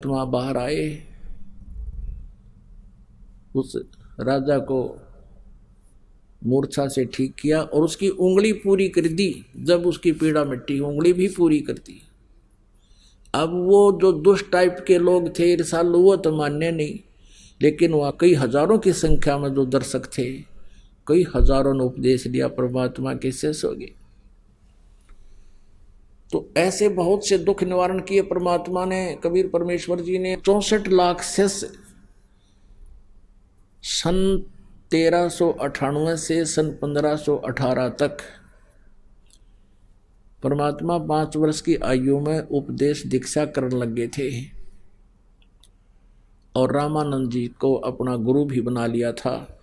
वहां बाहर आए, उस राजा को मूर्छा से ठीक किया और उसकी उंगली पूरी कर दी। जब उसकी पीड़ा मिट्टी, उंगली भी पूरी कर दी। अब वो जो दुष्ट टाइप के लोग थे ईर्षालु, वो तो मानने नहीं, लेकिन वहाँ कई हजारों की संख्या में जो दर्शक थे, कई हजारों ने उपदेश दिया, परमात्मा के शेष हो गए। तो ऐसे बहुत से दुख निवारण किए परमात्मा ने। कबीर परमेश्वर जी ने 64 लाख शिष्य सन 1398 से सन 1518 तक परमात्मा 5 वर्ष की आयु में उपदेश दीक्षा करने लगे थे और रामानंद जी को अपना गुरु भी बना लिया था।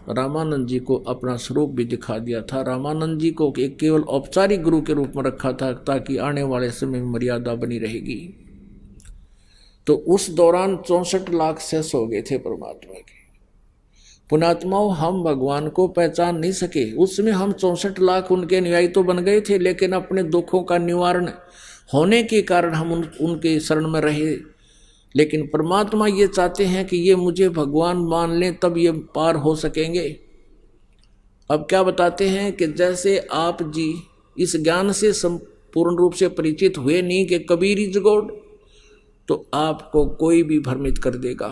रामानंद जी को अपना स्वरूप भी दिखा दिया था। रामानंद जी को एक केवल औपचारिक गुरु के रूप में रखा था ताकि आने वाले समय में मर्यादा बनी रहेगी। तो उस दौरान 64 लाख शेष हो गए थे परमात्मा के। पुणात्माओं, हम भगवान को पहचान नहीं सके। उस समय हम 64 लाख उनके अनुयायी तो बन गए थे, लेकिन अपने दुखों का निवारण होने के कारण हम उनके शरण में रहे। लेकिन परमात्मा ये चाहते हैं कि ये मुझे भगवान मान लें, तब ये पार हो सकेंगे। अब क्या बताते हैं कि जैसे आप जी इस ज्ञान से संपूर्ण रूप से परिचित हुए नहीं कि कबीर इज गॉड, तो आपको कोई भी भ्रमित कर देगा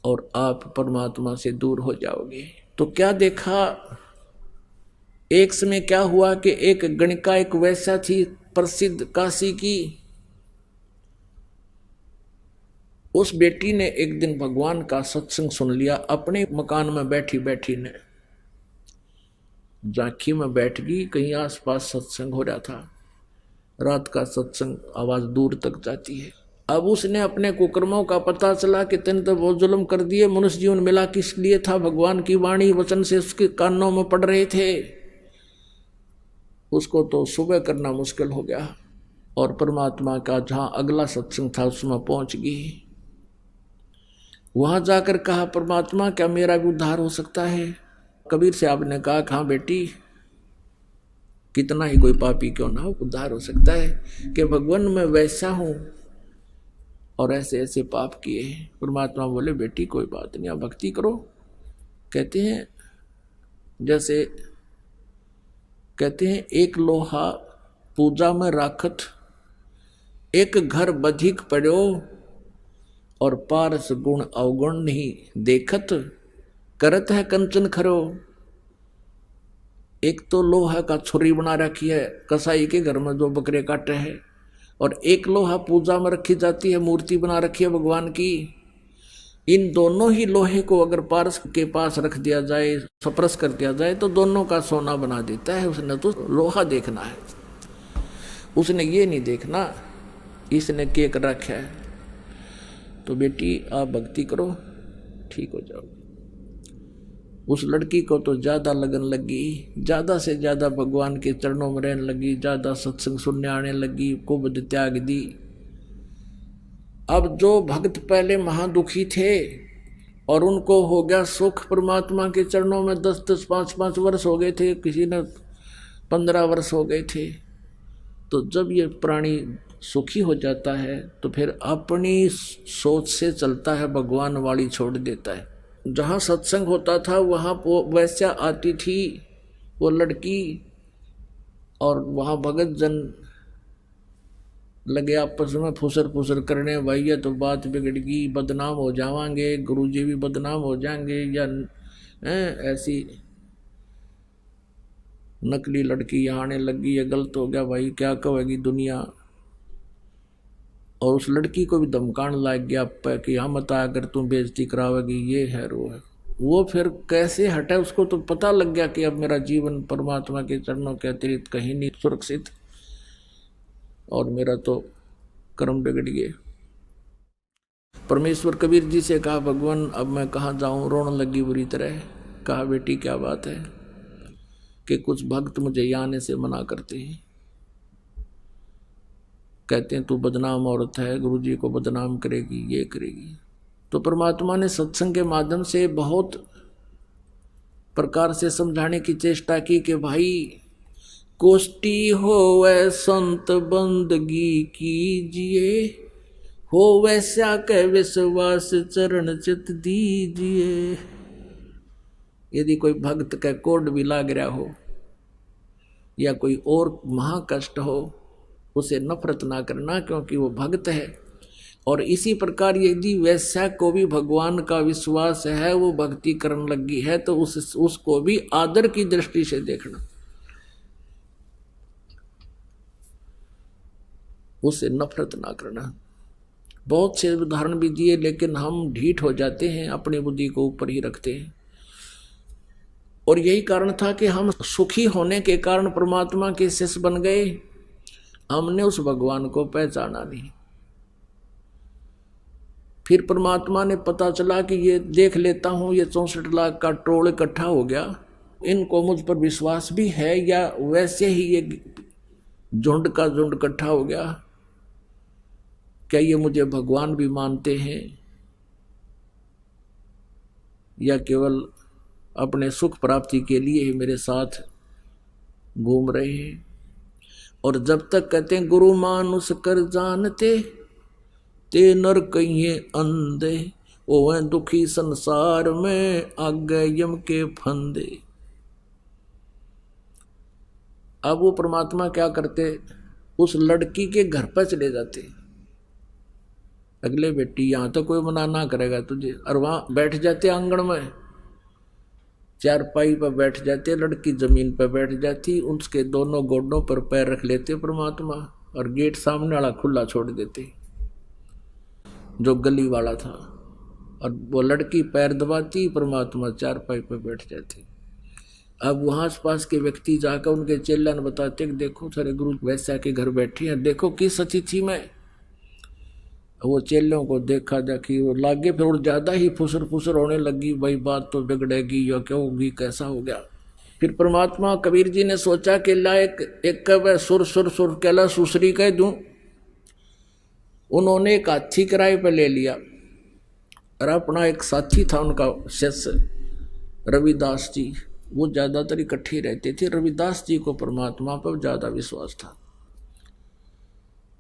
और आप परमात्मा से दूर हो जाओगे। तो क्या देखा, एक समय क्या हुआ कि एक गणिका, एक वैश्या थी प्रसिद्ध काशी की, उस बेटी ने एक दिन भगवान का सत्संग सुन लिया। अपने मकान में बैठी बैठी ने झांकी में बैठ गई, कहीं आसपास सत्संग हो रहा था। रात का सत्संग, आवाज दूर तक जाती है। अब उसने अपने कुकर्मों का पता चला कि तेने तो बहुत जुल्म कर दिए। मनुष्य जीवन मिला किस लिए था? भगवान की वाणी वचन से उसके कानों में पड़ रहे थे। उसको तो सुबह करना मुश्किल हो गया और परमात्मा का जहां अगला सत्संग था उसमें पहुंच गई। वहां जाकर कहा, परमात्मा क्या मेरा भी उद्धार हो सकता है? कबीर साहब ने कहा, हाँ बेटी, कितना ही कोई पापी क्यों ना हो, उद्धार हो सकता है। कि भगवान मैं वैसा हूं और ऐसे ऐसे पाप किए हैं। परमात्मा बोले, बेटी कोई बात नहीं, आप भक्ति करो। कहते हैं जैसे कहते हैं एक लोहा पूजा में राखत, एक घर बधिक पड़ो और पारस गुण अवगुण नहीं देखत, करत है कंचन खरो। एक तो लोहा का छुरी बना रखी है कसाई के घर में जो बकरे काटे है, और एक लोहा पूजा में रखी जाती है, मूर्ति बना रखी है भगवान की। इन दोनों ही लोहे को अगर पारस के पास रख दिया जाए, स्पर्श कर दिया जाए, तो दोनों का सोना बना देता है। उसने तो लोहा देखना है, उसने ये नहीं देखना इसने क्या कर रखा है। तो बेटी आप भक्ति करो, ठीक हो जाओ। उस लड़की को तो ज्यादा लगन लगी, ज्यादा से ज्यादा भगवान के चरणों में रहने लगी, ज्यादा सत्संग सुनने आने लगी, कुबद त्याग दी। अब जो भक्त पहले महादुखी थे और उनको हो गया सुख परमात्मा के चरणों में, 10-10, 5-5 वर्ष हो गए थे, किसी ने 15 वर्ष हो गए थे। तो जब ये प्राणी सुखी हो जाता है तो फिर अपनी सोच से चलता है, भगवान वाली छोड़ देता है। जहाँ सत्संग होता था वहाँ वैश्या आती थी, वो लड़की, और वहाँ भगत जन लगे आपस में फुसर फुसर करने, भाई ये तो बात बिगड़ गई, बदनाम हो जावांगे, गुरुजी भी बदनाम हो जाएंगे, या ऐसी नकली लड़की यहाँ आने लगी, ये गलत हो गया भाई, क्या कहेगी दुनिया। और उस लड़की को भी धमकाने लग गया कि यहाँ मत अगर तुम बेइज्जती करावेगी, ये है वो है। वो फिर कैसे हटा, उसको तो पता लग गया कि अब मेरा जीवन परमात्मा के चरणों के अतिरिक्त कहीं नहीं सुरक्षित, और मेरा तो कर्म बिगड़ गए। परमेश्वर कबीर जी से कहा, भगवान अब मैं कहाँ जाऊँ? रोने लगी बुरी तरह। कहा, बेटी क्या बात है कि कुछ भक्त मुझे यहाँ आने से मना करते हैं, कहते हैं तू बदनाम औरत है, गुरुजी को बदनाम करेगी, ये करेगी। तो परमात्मा ने सत्संग के माध्यम से बहुत प्रकार से समझाने की चेष्टा की कि भाई कोष्टी होवे संत बंदगी कीजिए, हो वैसा के विश्वास चरण चित दीजिए। यदि कोई भक्त का कोड भी लाग रहा हो या कोई और महाकष्ट हो, उसे नफरत ना करना, क्योंकि वो भक्त है। और इसी प्रकार यदि वैश्या को भी भगवान का विश्वास है, वो भक्ति करने लगी है, तो उसको भी आदर की दृष्टि से देखना, उसे नफरत ना करना। बहुत से उदाहरण भी दिए, लेकिन हम ढीठ हो जाते हैं, अपनी बुद्धि को ऊपर ही रखते हैं। और यही कारण था कि हम सुखी होने के कारण परमात्मा के शिष्य बन गए, हमने उस भगवान को पहचाना नहीं। फिर परमात्मा ने पता चला कि ये देख लेता हूं, ये 64 लाख का टोल इकट्ठा हो गया, इनको मुझ पर विश्वास भी है, या वैसे ही ये झुंड का झुंड इकट्ठा हो गया, क्या ये मुझे भगवान भी मानते हैं या केवल अपने सुख प्राप्ति के लिए ही मेरे साथ घूम रहे हैं। और जब तक कहते हैं गुरु मानुष कर जानते ते नर कहिए अंधे, वो दुखी संसार में आगे यम के फंदे। अब वो परमात्मा क्या करते, उस लड़की के घर पर चले जाते, अगले बेटी यहां तो कोई मना ना करेगा तुझे, और वहां बैठ जाते आंगन में, चारपाई पर बैठ जाते, लड़की जमीन पर बैठ जाती, उसके दोनों गोडों पर पैर रख लेते परमात्मा, और गेट सामने वाला खुला छोड़ देते जो गली वाला था, और वो लड़की पैर दबाती, परमात्मा चारपाई पर बैठ जाते। अब वहां आस पास के व्यक्ति जाकर उनके चेला ने बताते कि देखो सारे गुरु वैश्या के घर बैठे हैं, देखो किस अतिथि में। वो चेलों को देखा देखी वो लागे, फिर और ज्यादा ही फुसर फुसर होने लगी, भाई बात तो बिगड़ेगी या क्या होगी, कैसा हो गया। फिर परमात्मा कबीर जी ने सोचा कि ला एक कब सुर सुर सुर कहला सुसरी कह दूं। उन्होंने एक हाथी किराए पर ले लिया, और अपना एक साथी था उनका शिष्य रविदास जी, वो ज्यादातर इकट्ठे रहते थे। रविदास जी को परमात्मा पर ज्यादा विश्वास था।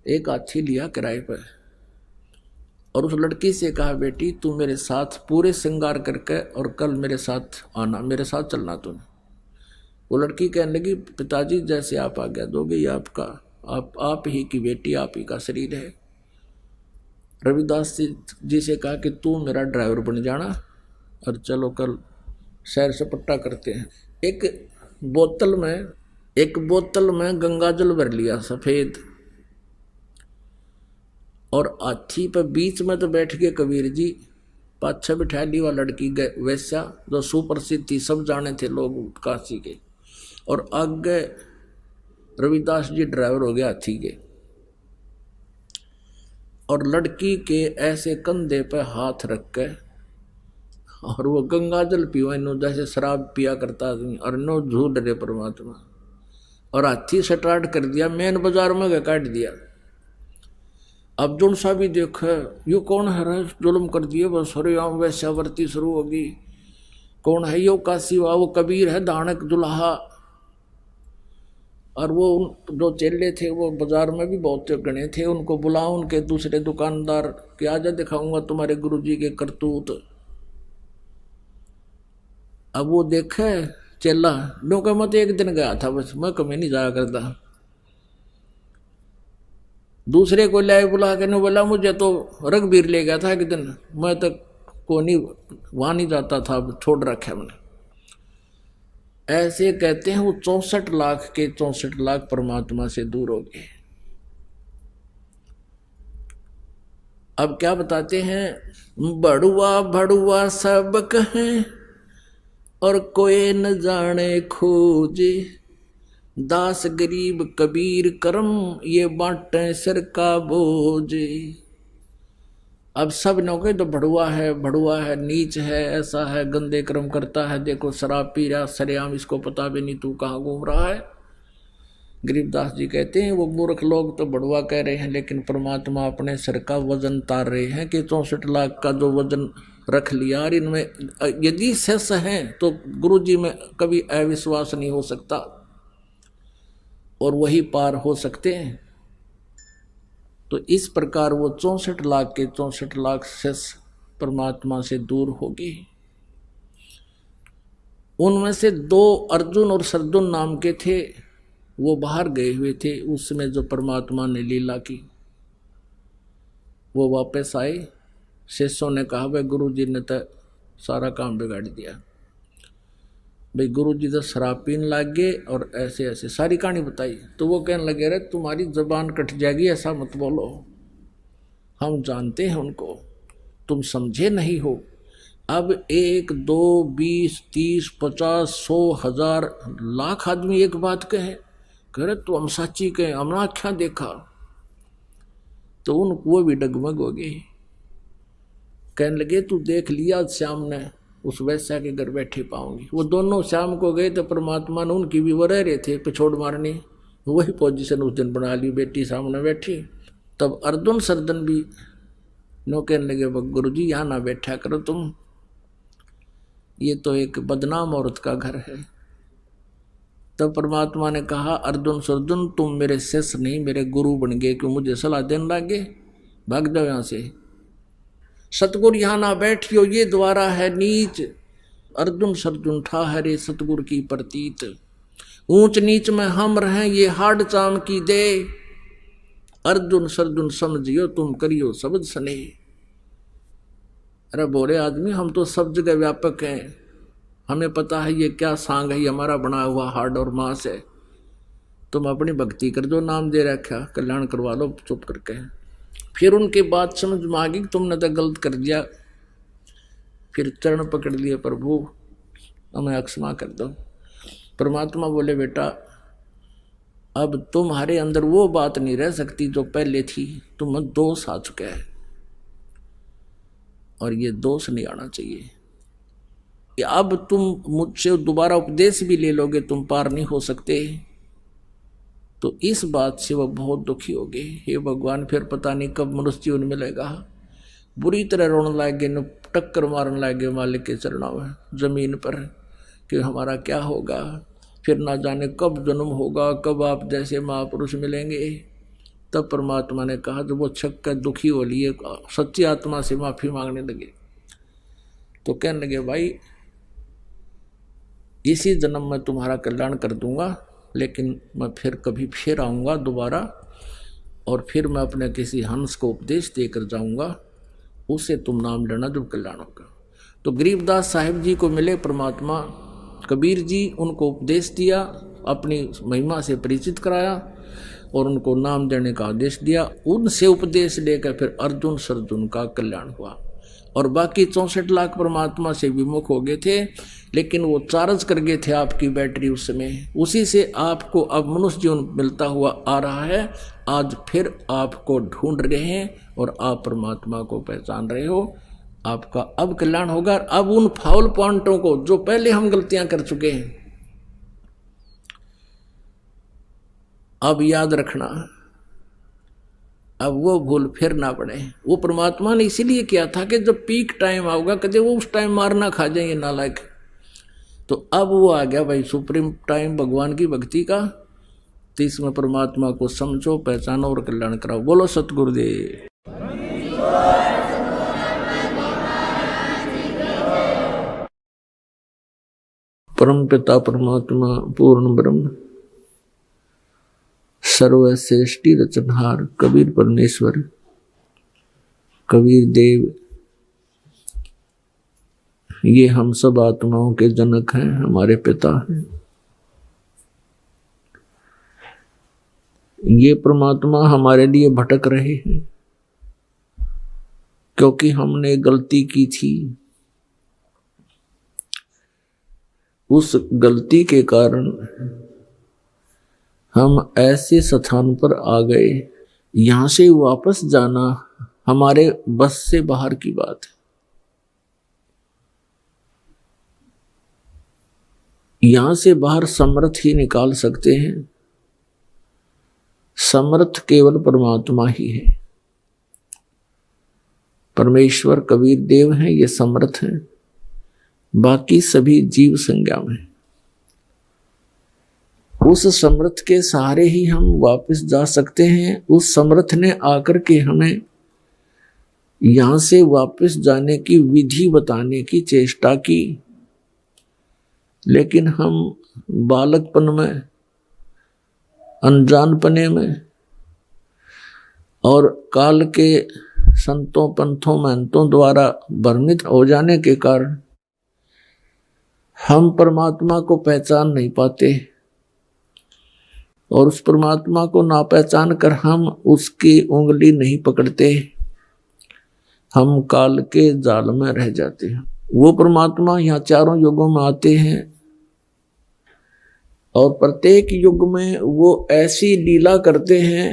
एक हाथी लिया किराए पर, और उस लड़की से कहा बेटी तू मेरे साथ पूरे श्रृंगार करके और कल मेरे साथ आना, मेरे साथ चलना तूने। वो लड़की कहने लगी पिताजी जैसे आप आज्ञा दोगे, ये आपका आप ही की बेटी, आप ही का शरीर है। रविदास जी से कहा कि तू मेरा ड्राइवर बन जाना और चलो कल सैर सपट्टा करते हैं। एक बोतल में गंगाजल भर लिया सफेद, और हाथी पर बीच में तो बैठ गए कबीर जी, पाछे बिठा ली वह लड़की वैश्या जो सुप्रसिद्ध थी, सब जाने थे लोग काशी के, और आगे रविदास जी ड्राइवर हो गया हाथी के। और लड़की के ऐसे कंधे पे हाथ रख के, और वो गंगाजल पीवा नो जैसे शराब पिया करता आदमी, और नो झूठ रहे परमात्मा। और हाथी स्टार्ट कर दिया, मेन बाजार में काट दिया। अब जुन सा भी देख यो कौन है, जुल्म कर दिए बस, अरे आम वैश्यावर्ती शुरू होगी, कौन है यो काशी वा, वो कबीर है दानक दुल्हा। और वो जो चेले थे वो बाजार में भी बहुत गणे थे, उनको बुलाओ, उनके दूसरे दुकानदार के आजा दिखाऊंगा तुम्हारे गुरुजी के करतूत। अब वो देखे चेला नो का मत एक दिन गया था बस, मैं कभी नहीं जाया करता। दूसरे को लाए बुला के ने बोला मुझे तो रघुवीर ले गया था एक दिन, मैं तो को नहीं वहां नहीं जाता था, छोड़ रखा मैंने। ऐसे कहते हैं वो 64 लाख के 64 लाख परमात्मा से दूर हो गए। अब क्या बताते हैं, बड़ुआ बड़ुआ सब कहें और कोई न जाने खोजे, दास गरीब कबीर करम ये बांटे सिर का बोझे। अब सब नौके तो बड़ुआ है, नीच है, ऐसा है, गंदे कर्म करता है, देखो शराब पी रहा सरेआम, इसको पता भी नहीं तू कहाँ घूम रहा है। गरीबदास जी कहते हैं वो मूर्ख लोग तो बड़ुआ कह रहे हैं, लेकिन परमात्मा अपने सिर का वजन तार रहे हैं कि 64 लाख का जो वजन रख लिया, और इनमें यदि शेष हैं तो गुरु जी में कभी अविश्वास नहीं हो सकता, और वही पार हो सकते हैं। तो इस प्रकार वो 64 लाख के 64 लाख शेष परमात्मा से दूर हो गए। उनमें से 2 अर्जुन और सरजुन नाम के थे, वो बाहर गए हुए थे। उस समय जो परमात्मा ने लीला की वो वापस आए। शिष्यों ने कहा भाई गुरु जी ने तो सारा काम बिगाड़ दिया, भाई गुरु जी तो शराब पीने लग गए और ऐसे ऐसे सारी कहानी बताई। तो वो कहने लगे रे तुम्हारी जबान कट जाएगी, ऐसा मत बोलो, हम जानते हैं उनको, तुम समझे नहीं हो। अब 1 2 20 30 50 100 1000 लाख आदमी एक बात कहे, कह रहे तो हम सच्ची कहे, हमने आख्या देखा। तो वो भी डगमग हो गए, कहने लगे तू देख लिया श्याम ने उस वैश्या के घर बैठे पाऊंगी। वो दोनों शाम को गए तो परमात्मा ने उनकी भी वो रह रहे थे पिछोड़ मारनी, वही पोजीशन उस दिन बना ली, बेटी सामने बैठी। तब अर्जुन सरदन भी नो कहने लगे गुरु जी यहाँ ना बैठा करो तुम, ये तो एक बदनाम औरत का घर है। तब परमात्मा ने कहा अर्जुन सरजुन तुम मेरे शिष्य नहीं मेरे गुरु बन गए, क्यों मुझे सलाह देने लगे, भाग जाओ यहाँ से। सतगुरु यहाँ ना बैठियो, ये द्वारा है नीच, अर्जुन सरजुन ठाहरे सतगुरु की प्रतीत, ऊंच नीच में हम रहें ये हाड चाम की दे, अर्जुन सरजुन समझियो तुम करियो शब्द सने। अरे बोले आदमी हम तो सब जगह व्यापक हैं, हमें पता है ये क्या सांग है, ये हमारा बना हुआ हाड और मांस है, तुम अपनी भक्ति कर दो, नाम दे रखा कल्याण करवा लो चुप करके। फिर उनके बात समझ में आ गई तुमने तो गलत कर दिया। फिर चरण पकड़ लिए प्रभु हमें अक्षमा कर दो। परमात्मा बोले बेटा अब तुम्हारे अंदर वो बात नहीं रह सकती जो पहले थी, तुम्हें दोष आ चुका है और ये दोष नहीं आना चाहिए। अब तुम मुझसे दोबारा उपदेश भी ले लोगे तुम पार नहीं हो सकते। तो इस बात से वह बहुत दुखी हो गए, हे भगवान फिर पता नहीं कब मनुष्य जीवन मिलेगा। बुरी तरह रोने लगे, न टक्कर मारने लगे मालिक के चरणों में जमीन पर कि हमारा क्या होगा, फिर ना जाने कब जन्म होगा, कब आप जैसे महापुरुष मिलेंगे। तब परमात्मा ने कहा जब वो छक्का दुखी हो लिए सच्ची आत्मा से माफी मांगने लगे तो कहने लगे भाई इसी जन्म में तुम्हारा कल्याण कर दूंगा, लेकिन मैं फिर कभी फिर आऊँगा दोबारा और फिर मैं अपने किसी हंस को उपदेश देकर जाऊँगा, उससे तुम नाम लेना जब कल्याण होगा। तो गरीबदास साहिब जी को मिले परमात्मा, कबीर जी उनको उपदेश दिया, अपनी महिमा से परिचित कराया और उनको नाम देने का आदेश दिया। उनसे उपदेश लेकर फिर अर्जुन सरजुन का कल्याण हुआ और बाकी 64 लाख परमात्मा से विमुख हो गए थे, लेकिन वो चार्ज कर गए थे आपकी बैटरी उस समय, उसी से आपको अब मनुष्य जीवन मिलता हुआ आ रहा है। आज फिर आपको ढूंढ रहे हैं और आप परमात्मा को पहचान रहे हो, आपका अब कल्याण होगा। अब उन फाउल पॉइंटों को जो पहले हम गलतियां कर चुके हैं अब याद रखना, अब वो भूल फिर ना पड़े। वो परमात्मा ने इसीलिए किया था कि जब पीक टाइम आऊगा कदे वो उस टाइम मार ना खा जाए ये नालायक। तो अब वो आ गया भाई सुप्रीम टाइम भगवान की भक्ति का, तो इसमें परमात्मा को समझो पहचानो और कल्याण कराओ। बोलो सतगुरुदेव। परम पिता परमात्मा पूर्ण ब्रह्म सर्वश्रेष्ठी रचनहार कबीर परमेश्वर कबीर देव ये हम सब आत्माओं के जनक हैं, हमारे पिता हैं। ये परमात्मा हमारे लिए भटक रहे हैं क्योंकि हमने गलती की थी। उस गलती के कारण हम ऐसे स्थान पर आ गए, यहां से वापस जाना हमारे बस से बाहर की बात है। यहां से बाहर समर्थ ही निकाल सकते हैं, समर्थ केवल परमात्मा ही है। परमेश्वर कबीर देव हैं, ये समर्थ हैं, बाकी सभी जीव संज्ञा में। उस समर्थ के सहारे ही हम वापस जा सकते हैं। उस समर्थ ने आकर के हमें यहां से वापस जाने की विधि बताने की चेष्टा की, लेकिन हम बालकपन में, अनजानपने में और काल के संतों, पंथों, महंतों द्वारा भ्रमित हो जाने के कारण हम परमात्मा को पहचान नहीं पाते, और उस परमात्मा को ना पहचान कर हम उसकी उंगली नहीं पकड़ते। हम काल के जाल में रह जाते हैं। वो परमात्मा यहाँ चारों युगों में आते हैं और प्रत्येक युग में वो ऐसी लीला करते हैं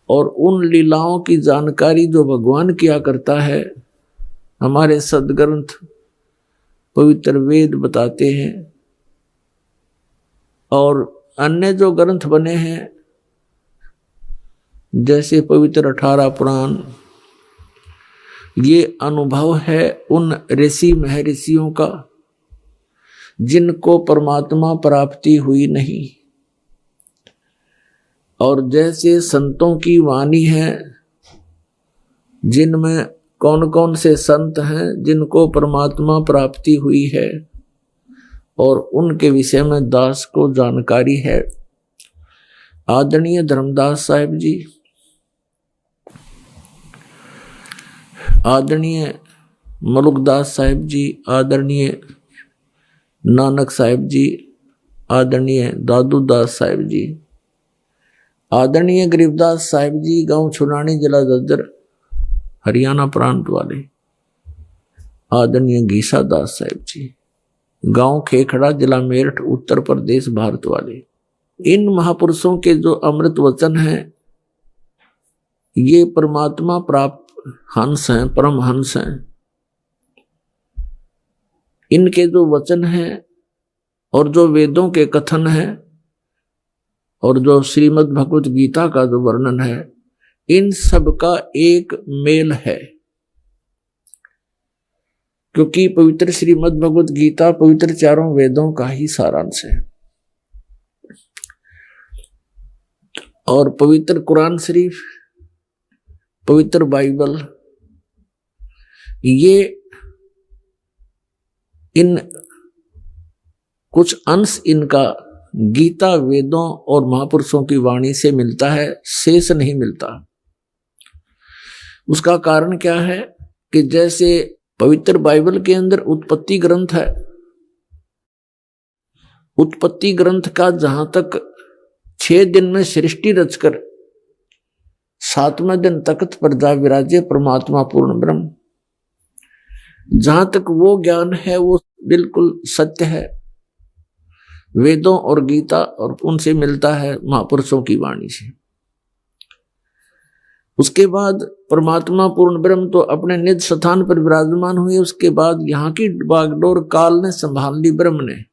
और उन लीलाओं की जानकारी जो भगवान किया करता है हमारे सदग्रंथ, पवित्र वेद बताते हैं। और अन्य जो ग्रंथ बने हैं जैसे पवित्र 18 पुराण, ये अनुभव है उन ऋषि महर्षियों का जिनको परमात्मा प्राप्ति हुई नहीं। और जैसे संतों की वाणी है जिनमें कौन कौन से संत हैं जिनको परमात्मा प्राप्ति हुई है और उनके विषय में दास को जानकारी है। आदरणीय धर्मदास साहिब जी, आदरणीय मलुकदास साहिब जी, आदरणीय नानक साहिब जी, आदरणीय दादू दास साहिब जी, आदरणीय गरीबदास साहिब जी, गांव छुरानी, जिला दद्दर, हरियाणा प्रांत वाले, आदरणीय गीसा दास साहिब जी, गांव खेखड़ा, जिला मेरठ, उत्तर प्रदेश, भारत वाले। इन महापुरुषों के जो अमृत वचन हैं ये परमात्मा प्राप्त हंस हैं, परम हंस हैं। इनके जो वचन हैं और जो वेदों के कथन हैं और जो श्रीमद् भगवत गीता का जो वर्णन है, इन सब का एक मेल है। क्योंकि पवित्र श्रीमद् भगवत गीता पवित्र चारों वेदों का ही सारांश है। और पवित्र कुरान शरीफ, पवित्र बाइबल, ये इन कुछ अंश इनका गीता, वेदों और महापुरुषों की वाणी से मिलता है, शेष नहीं मिलता। उसका कारण क्या है कि जैसे पवित्र बाइबल के अंदर उत्पत्ति ग्रंथ है, उत्पत्ति ग्रंथ का जहां तक 6 दिन में सृष्टि रचकर 7वें दिन तख्त पर जा विराजे परमात्मा पूर्ण ब्रह्म, जहां तक वो ज्ञान है वो बिल्कुल सत्य है। वेदों और गीता और उनसे मिलता है, महापुरुषों की वाणी से। उसके बाद परमात्मा पूर्ण ब्रह्म तो अपने निज स्थान पर विराजमान हुए। उसके बाद यहाँ की बागडोर काल ने संभाल ली, ब्रह्म ने।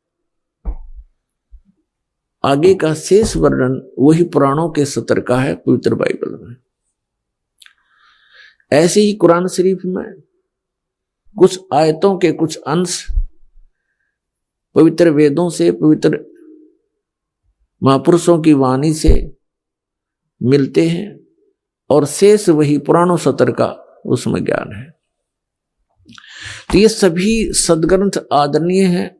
आगे का शेष वर्णन वही पुराणों के सत्र का है पवित्र बाइबल में। ऐसे ही कुरान शरीफ में कुछ आयतों के कुछ अंश पवित्र वेदों से, पवित्र महापुरुषों की वाणी से मिलते हैं और शेष वही पुराणों सत्र का उसमें ज्ञान है। तो ये सभी सदग्रंथ आदरणीय हैं,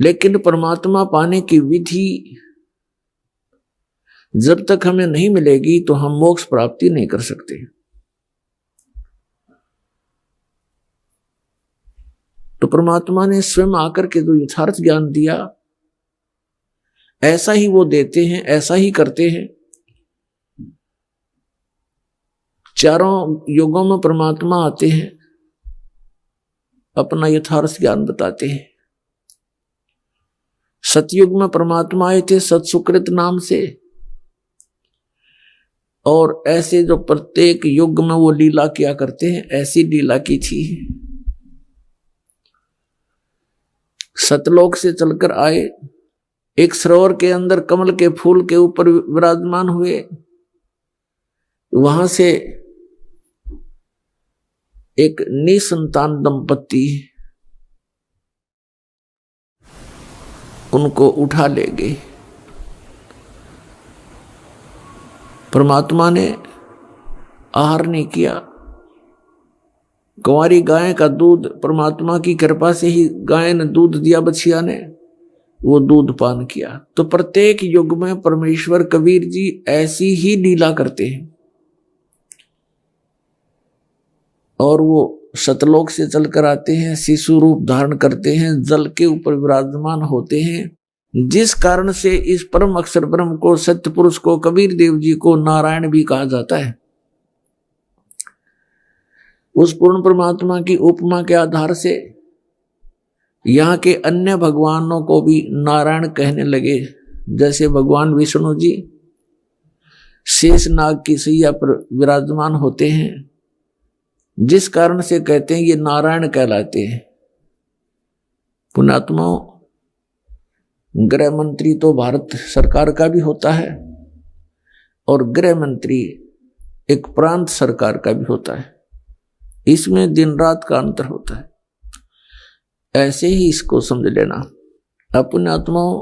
लेकिन परमात्मा पाने की विधि जब तक हमें नहीं मिलेगी तो हम मोक्ष प्राप्ति नहीं कर सकते। तो परमात्मा ने स्वयं आकर के जो यथार्थ ज्ञान दिया ऐसा ही वो देते हैं, ऐसा ही करते हैं। चारों युगों में परमात्मा आते हैं, अपना यथार्थ ज्ञान बताते हैं। सतयुग में परमात्मा आए थे सत्सुकृत नाम से, और ऐसे जो प्रत्येक युग में वो लीला किया करते हैं, ऐसी लीला की थी। सतलोक से चलकर आए, एक सरोवर के अंदर कमल के फूल के ऊपर विराजमान हुए, वहां से एक निसंतान दंपत्ति उनको उठा ले गए। परमात्मा ने आहार नहीं किया। कुंवारी गाय का दूध परमात्मा की कृपा से ही गाय ने दूध दिया, बछिया ने, वो दूध पान किया। तो प्रत्येक युग में परमेश्वर कबीर जी ऐसी ही लीला करते हैं और वो सतलोक से चलकर आते हैं, शिशु रूप धारण करते हैं, जल के ऊपर विराजमान होते हैं, जिस कारण से इस परम अक्षर ब्रह्म को, सत्य पुरुष को, कबीर देव जी को नारायण भी कहा जाता है। उस पूर्ण परमात्मा की उपमा के आधार से यहाँ के अन्य भगवानों को भी नारायण कहने लगे। जैसे भगवान विष्णु जी शेष नाग की सैया पर विराजमान होते हैं, जिस कारण से कहते हैं ये नारायण कहलाते हैं। पुण्यात्माओं, गृह मंत्री तो भारत सरकार का भी होता है और गृह मंत्री एक प्रांत सरकार का भी होता है। इसमें दिन रात का अंतर होता है। ऐसे ही इसको समझ लेना। अपने आत्माओं,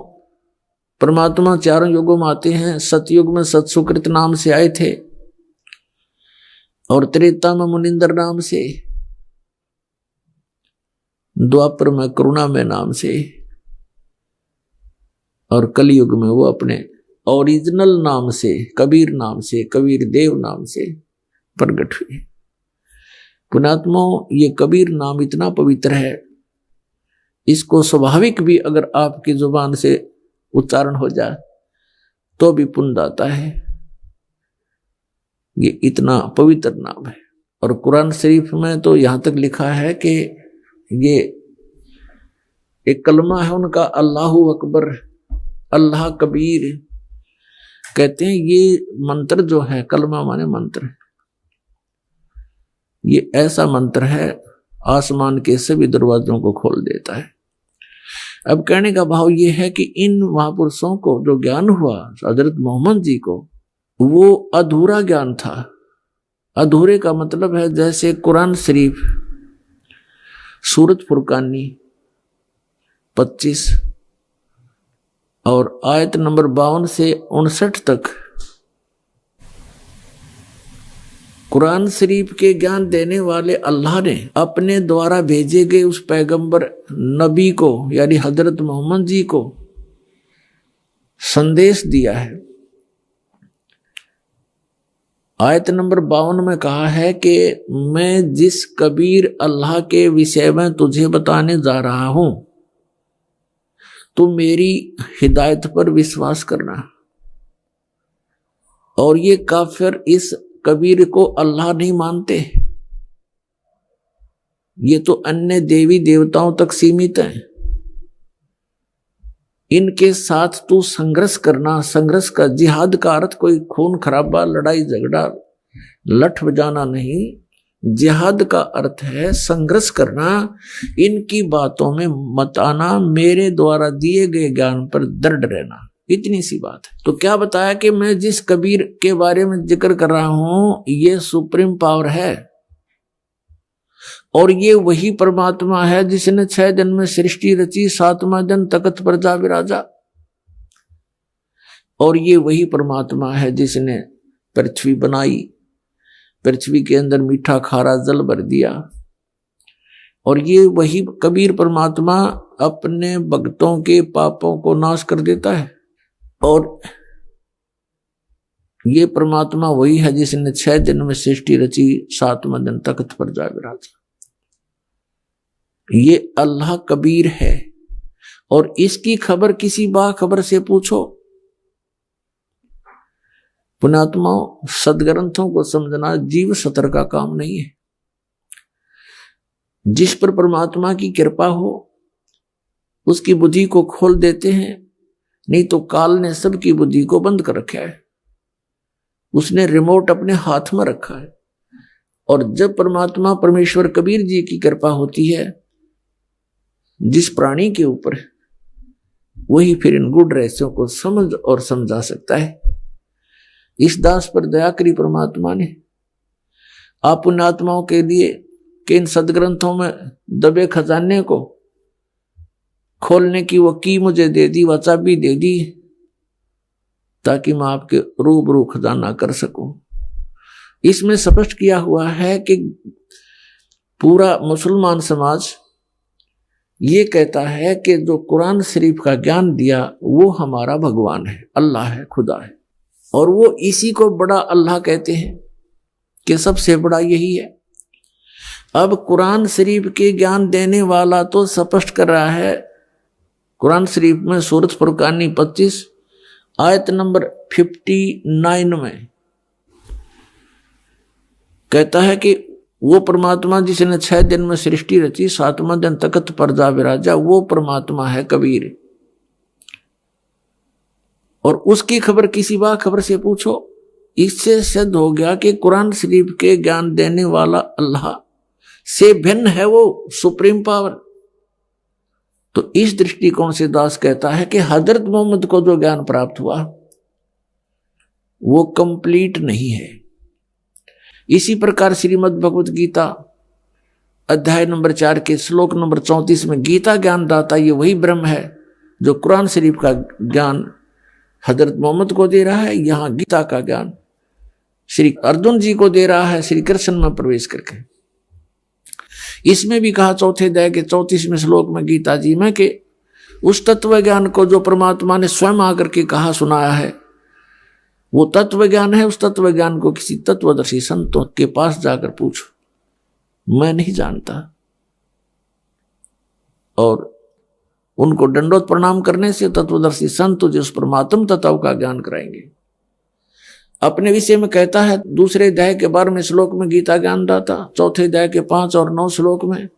परमात्मा चारों युगों में आते हैं। सतयुग में सतसुकृत नाम से आए थे और त्रेता में मुनिंदर नाम से, द्वापर में करुणा में नाम से, और कलयुग में वो अपने ओरिजिनल नाम से, कबीर नाम से, कबीर देव नाम से प्रकट हुए। पुण्यात्माओं, ये कबीर नाम इतना पवित्र है, इसको स्वाभाविक भी अगर आपकी जुबान से उच्चारण हो जाए तो भी पुण्य आता है। ये इतना पवित्र नाम है। और कुरान शरीफ में तो यहां तक लिखा है कि ये एक कलमा है उनका, अल्लाहु अकबर, अल्लाह कबीर। कहते हैं ये मंत्र जो है, कलमा माने मंत्र, ये ऐसा मंत्र है आसमान के सभी दरवाजों को खोल देता है। अब कहने का भाव ये है कि इन महापुरुषों को जो ज्ञान हुआ हजरत मोहम्मद जी को, वो अधूरा ज्ञान था। अधूरे का मतलब है जैसे कुरान शरीफ सूरत फुरकानी 25 और आयत नंबर 52 से 59 तक कुरान शरीफ के ज्ञान देने वाले अल्लाह ने अपने द्वारा भेजे गए उस पैगंबर नबी को, यानी हजरत मोहम्मद जी को संदेश दिया है। आयत नंबर 52 में कहा है कि मैं जिस कबीर अल्लाह के विषय में तुझे बताने जा रहा हूं, तू मेरी हिदायत पर विश्वास करना। और ये काफिर इस कबीर को अल्लाह नहीं मानते, ये तो अन्य देवी देवताओं तक सीमित हैं। इनके साथ तू संघर्ष करना। संघर्ष का, जिहाद का अर्थ कोई खून खराबा, लड़ाई झगड़ा, लठ बजाना नहीं। जिहाद का अर्थ है संघर्ष करना। इनकी बातों में मत आना, मेरे द्वारा दिए गए ज्ञान पर दृढ़ रहना। इतनी सी बात है। तो क्या बताया कि मैं जिस कबीर के बारे में जिक्र कर रहा हूं, ये सुप्रीम पावर है और ये वही परमात्मा है जिसने 6 दिन में सृष्टि रची, 7वां दिन तख्त पर जा विराजा। और ये वही परमात्मा है जिसने पृथ्वी बनाई, पृथ्वी के अंदर मीठा खारा जल भर दिया। और ये वही कबीर परमात्मा अपने भक्तों के पापों को नाश कर देता है। और ये परमात्मा वही है जिसने 6 दिन में सृष्टि रची, 7वां दिन तख्त पर जा विराजा। ये अल्लाह कबीर है और इसकी खबर किसी बाखबर से पूछो। पुण्यात्माओं, सदग्रंथों को समझना जीव सतर का काम नहीं है। जिस पर परमात्मा की कृपा हो उसकी बुद्धि को खोल देते हैं, नहीं तो काल ने सबकी बुद्धि को बंद कर रखा है। उसने रिमोट अपने हाथ में रखा है। और जब परमात्मा परमेश्वर कबीर जी की कृपा होती है जिस प्राणी के ऊपर, वही फिर इन गूढ़ रहस्यों को समझ और समझा सकता है। इस दास पर दया करी परमात्मा ने। आप पुण्यात्माओं के लिए कि इन सदग्रंथों में दबे खजाने को खोलने की वो की मुझे दे दी, वह चाबी दे दी, ताकि मैं आपके रूबरू खजाना कर सकूं। इसमें स्पष्ट किया हुआ है कि पूरा मुसलमान समाज ये कहता है कि जो कुरान शरीफ का ज्ञान दिया वो हमारा भगवान है, अल्लाह है, खुदा है, और वो इसी को बड़ा अल्लाह कहते हैं कि सबसे बड़ा यही है। अब कुरान शरीफ के ज्ञान देने वाला तो स्पष्ट कर रहा है कुरान शरीफ में सूरत फुरकानी 25 आयत नंबर 59 में कहता है कि वो परमात्मा जिसने 6 दिन में सृष्टि रची, 7वां दिन तख्त पर जा विराजा, वो परमात्मा है कबीर। और उसकी खबर किसी बाखबर से पूछो। इससे सिद्ध हो गया कि कुरान शरीफ के ज्ञान देने वाला अल्लाह से भिन्न है वो सुप्रीम पावर। तो इस दृष्टिकोण से दास कहता है कि हजरत मोहम्मद को जो ज्ञान प्राप्त हुआ वो कंप्लीट नहीं है। इसी प्रकार श्रीमद् भगवत गीता अध्याय नंबर 4 के श्लोक नंबर 34 में गीता ज्ञान दाता ये वही ब्रह्म है जो कुरान शरीफ का ज्ञान हजरत मोहम्मद को दे रहा है। यहां गीता का ज्ञान श्री अर्जुन जी को दे रहा है श्री कृष्ण में प्रवेश करके। इसमें भी कहा चौथे अध्याय के 34वें श्लोक में गीता जी में कि उस तत्व ज्ञान को जो परमात्मा ने स्वयं आकर के कहा सुनाया है वो तत्व ज्ञान है। उस तत्व ज्ञान को किसी तत्वदर्शी संतों के पास जाकर पूछो, मैं नहीं जानता। और उनको दंडोत प्रणाम करने से तत्वदर्शी संत तुझे उस परमात्म तत्व का ज्ञान कराएंगे। अपने विषय में कहता है दूसरे अध्याय के 12वें श्लोक में गीता ज्ञान दाता, चौथे अध्याय के 5 और 9 श्लोक में,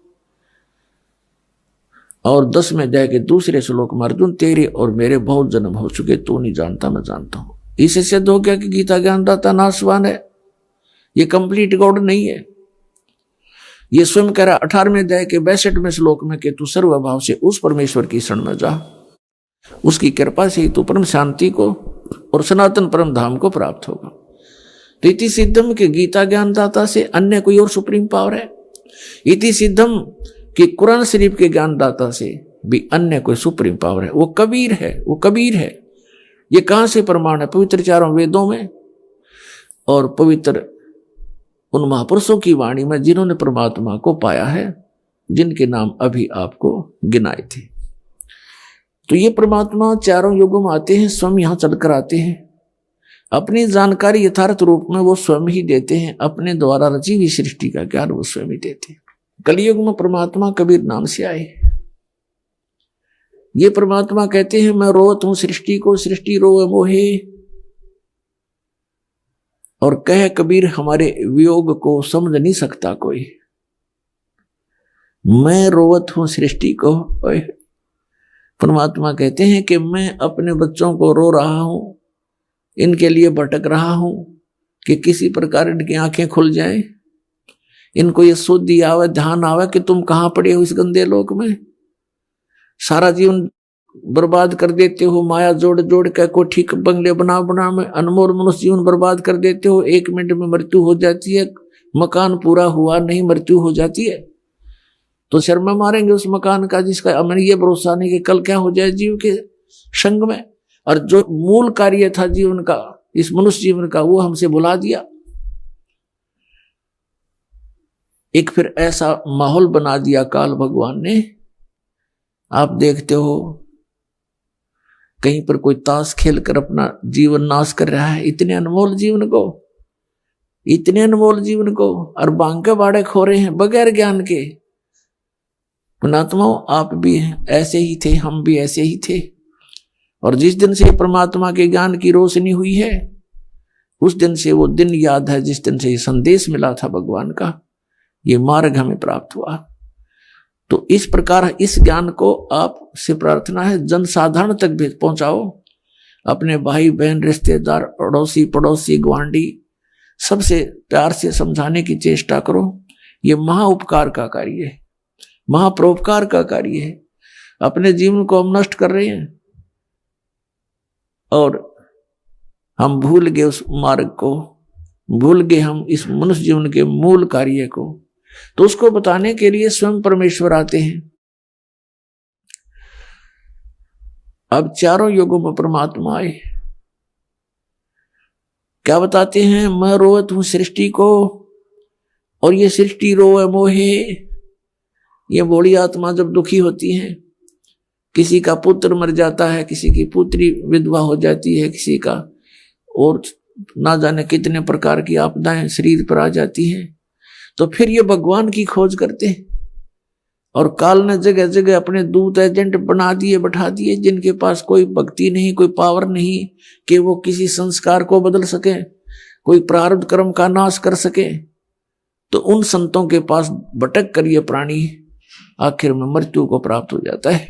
और 10वें अध्याय के दूसरे श्लोक में अर्जुन तेरे और मेरे बहुत जन्म हो चुके, तू नहीं जानता मैं जानता हूं। इसे सिद्ध हो गया कि गीता ज्ञान दाता नाशवान है, ये कंप्लीट गॉड नहीं है। ये स्वयं कह रहा 18वें अध्याय के 62वें श्लोक में कि तू सर्वभाव से उस परमेश्वर की शरण में जा, उसकी कृपा से ही तू परम शांति को और सनातन परम धाम को प्राप्त होगा। तो इति सिद्धम के गीता ज्ञान दाता से अन्य कोई और सुप्रीम पावर है। इति सिद्धम कि कुरान शरीफ के ज्ञान दाता से भी अन्य कोई सुप्रीम पावर है, वो कबीर है, वो कबीर है। ये कहां से प्रमाण है? पवित्र चारों वेदों में और पवित्र उन महापुरुषों की वाणी में जिन्होंने परमात्मा को पाया है, जिनके नाम अभी आपको गिनाए थे। तो ये परमात्मा चारों युगों में आते हैं, स्वयं यहां चलकर आते हैं, अपनी जानकारी यथार्थ रूप में वो स्वयं ही देते हैं, अपने द्वारा रची हुई सृष्टि का ज्ञान वो स्वयं ही देते हैं। कलयुग में परमात्मा कबीर नाम से आए। ये परमात्मा कहते हैं मैं रोत हूं सृष्टि को, सृष्टि रोए मोहे, और कह कबीर हमारे वियोग को समझ नहीं सकता कोई। मैं रोवत हूं सृष्टि को। परमात्मा कहते हैं कि मैं अपने बच्चों को रो रहा हूं, इनके लिए भटक रहा हूं कि किसी प्रकार इनकी आंखें खुल जाएं, इनको ये शुद्धि आवे, ध्यान आवे कि तुम कहां पड़े हो इस गंदे लोक में। सारा जीवन बर्बाद कर देते हो, माया जोड़ जोड़ के कोठी बंगले बना बना में अनमोल मनुष्य जीवन बर्बाद कर देते हो। 1 मिनट में मृत्यु हो जाती है, मकान पूरा हुआ नहीं मृत्यु हो जाती है, तो शर्मा मारेंगे उस मकान का जिसका हमें ये भरोसा नहीं कि कल क्या हो जाए जीव के संग में। और जो मूल कार्य था जीवन का, इस मनुष्य जीवन का, वो हमसे भुला दिया। एक फिर ऐसा माहौल बना दिया काल भगवान ने। आप देखते हो कहीं पर कोई ताश खेलकर अपना जीवन नाश कर रहा है, इतने अनमोल जीवन को, इतने अनमोल जीवन को, और बांके बाड़े खो रहे हैं बगैर ज्ञान के। पुणात्माओं आप भी ऐसे ही थे, हम भी ऐसे ही थे। और जिस दिन से परमात्मा के ज्ञान की रोशनी हुई है उस दिन से वो दिन याद है जिस दिन से ये संदेश मिला था भगवान का, ये मार्ग हमें प्राप्त हुआ। तो इस प्रकार इस ज्ञान को आपसे प्रार्थना है जनसाधारण तक भी पहुंचाओ। अपने भाई बहन रिश्तेदार अड़ोसी पड़ोसी गुआंढी सबसे प्यार से समझाने की चेष्टा करो। ये महा उपकार का कार्य है, महापरोपकार का कार्य है। अपने जीवन को हम नष्ट कर रहे हैं और हम भूल गए उस मार्ग को, भूल गए हम इस मनुष्य जीवन के मूल कार्य को। तो उसको बताने के लिए स्वयं परमेश्वर आते हैं। अब चारों युगों में परमात्मा आए, क्या बताते हैं? मैं रोवत हूं सृष्टि को और ये सृष्टि रोवे मोहे। ये बूढ़ी आत्मा जब दुखी होती है, किसी का पुत्र मर जाता है, किसी की पुत्री विधवा हो जाती है, किसी का और ना जाने कितने प्रकार की आपदाएं शरीर पर आ जाती हैं, तो फिर ये भगवान की खोज करते हैं। और काल ने जगह जगह अपने दूत एजेंट बना दिए, बैठा दिए, जिनके पास कोई भक्ति नहीं, कोई पावर नहीं कि वो किसी संस्कार को बदल सके, कोई प्रारब्ध कर्म का नाश कर सके। तो उन संतों के पास भटक कर ये प्राणी आखिर में मृत्यु को प्राप्त हो जाता है,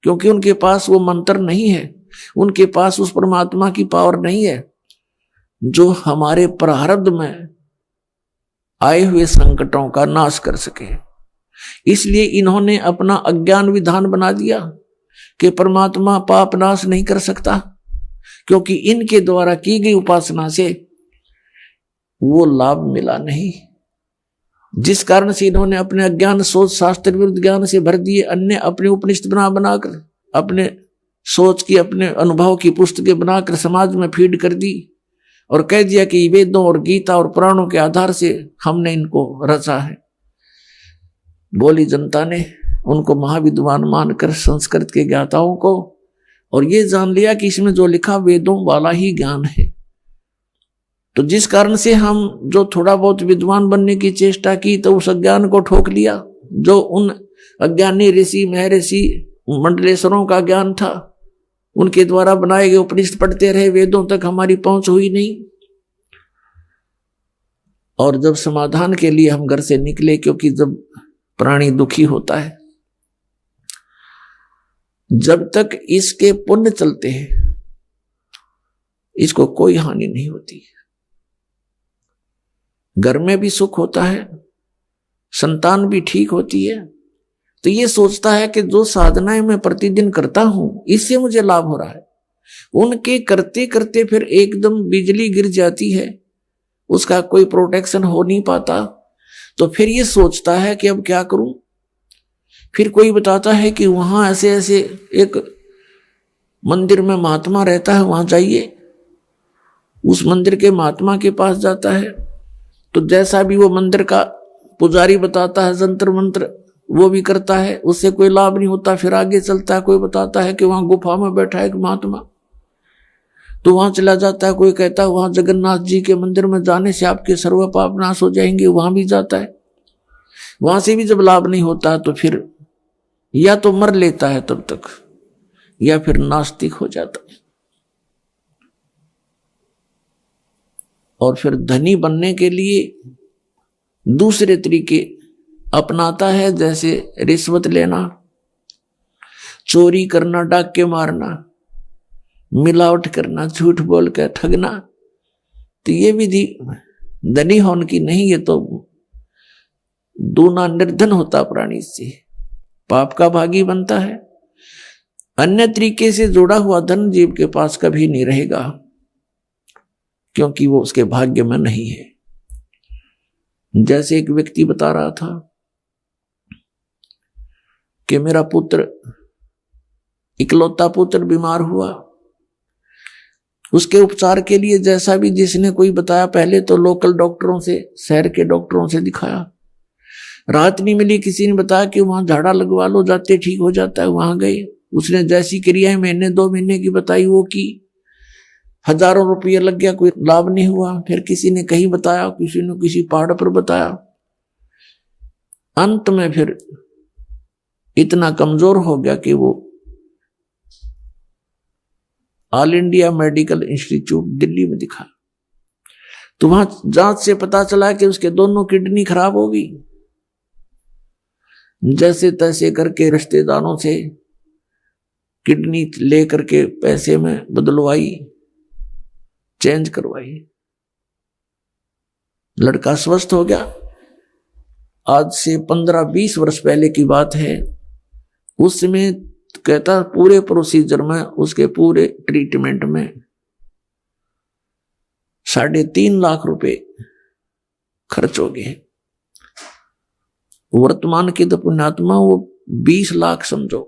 क्योंकि उनके पास वो मंत्र नहीं है, उनके पास उस परमात्मा की पावर नहीं है जो हमारे प्रारब्ध में आए हुए संकटों का नाश कर सके। इसलिए इन्होंने अपना अज्ञान विधान बना दिया कि परमात्मा पाप नाश नहीं कर सकता, क्योंकि इनके द्वारा की गई उपासना से वो लाभ मिला नहीं। जिस कारण से इन्होंने अपने अज्ञान सोच शास्त्र विरुद्ध ज्ञान से भर दिए, अन्य अपने उपनिषद बनाकर अपने सोच की, अपने अनुभव की पुस्तकें बनाकर समाज में फीड कर दी और कह दिया कि वेदों और गीता और पुराणों के आधार से हमने इनको रचा है। बोली जनता ने उनको महाविद्वान मानकर संस्कृत के ज्ञाताओं को, और ये जान लिया कि इसमें जो लिखा वेदों वाला ही ज्ञान है। तो जिस कारण से हम जो थोड़ा बहुत विद्वान बनने की चेष्टा की तो उस अज्ञान को ठोक लिया। जो उन अज्ञानी ऋषि महर्षि मंडलेश्वरों का ज्ञान था, उनके द्वारा बनाए गए उपनिषद पढ़ते रहे, वेदों तक हमारी पहुंच हुई नहीं। और जब समाधान के लिए हम घर से निकले, क्योंकि जब प्राणी दुखी होता है, जब तक इसके पुण्य चलते हैं इसको कोई हानि नहीं होती। घर में भी सुख होता है, संतान भी ठीक होती है। तो ये सोचता है कि जो साधनाएं मैं प्रतिदिन करता हूं इससे मुझे लाभ हो रहा है। उनके करते करते फिर एकदम बिजली गिर जाती है, उसका कोई प्रोटेक्शन हो नहीं पाता, तो फिर ये सोचता है कि अब क्या करूं। फिर कोई बताता है कि वहां ऐसे ऐसे एक मंदिर में महात्मा रहता है, वहां जाइए। उस मंदिर के महात्मा के पास जाता है तो जैसा भी वो मंदिर का पुजारी बताता है जंतर मंत्र वो भी करता है, उससे कोई लाभ नहीं होता। फिर आगे चलता है, कोई बताता है कि वहां गुफा में बैठा है एक महात्मा, तो वहां चला जाता है। कोई कहता है वहां जगन्नाथ जी के मंदिर में जाने से आपके सर्व पाप नाश हो जाएंगे, वहां भी जाता है। वहां से भी जब लाभ नहीं होता तो फिर या तो मर लेता है तब तक, या फिर नास्तिक हो जाता है। और फिर धनी बनने के लिए दूसरे तरीके अपनाता है, जैसे रिश्वत लेना, चोरी करना, डाके मारना, मिलावट करना, झूठ बोल कर ठगना। तो ये विधि धनी होने की नहीं, ये तो दूना निर्धन होता प्राणी से, पाप का भागी बनता है। अन्य तरीके से जुड़ा हुआ धन जीव के पास कभी नहीं रहेगा, क्योंकि वो उसके भाग्य में नहीं है। जैसे एक व्यक्ति बता रहा था कि मेरा पुत्र, इकलौता पुत्र बीमार हुआ, उसके उपचार के लिए जैसा भी जिसने कोई बताया, पहले तो लोकल डॉक्टरों से, शहर के डॉक्टरों से दिखाया, राहत नहीं मिली। किसी ने बताया कि वहां झाड़ा लगवा लो, जाते ठीक हो जाता है, वहां गए। उसने जैसी क्रियाएं महीने 2 महीने की बताई वो की, हजारों रुपये लग गया, कोई लाभ नहीं हुआ। फिर किसी ने कहीं बताया, किसी ने किसी पहाड़ पर बताया। अंत में फिर इतना कमजोर हो गया कि वो all India medical institute Delhi में दिखा, तो वहां जांच से पता चला कि उसके दोनों किडनी खराब हो गई। जैसे तैसे करके रिश्तेदारों से किडनी ले करके पैसे में बदलवाई, चेंज करवाई, लड़का स्वस्थ हो गया। आज से 15-20 वर्ष पहले की बात है। उसमें कहता पूरे प्रोसीजर में, उसके पूरे ट्रीटमेंट में 3.5 लाख रुपए खर्च हो गए। वर्तमान की तो पुण्यात्मा वो 20 लाख समझो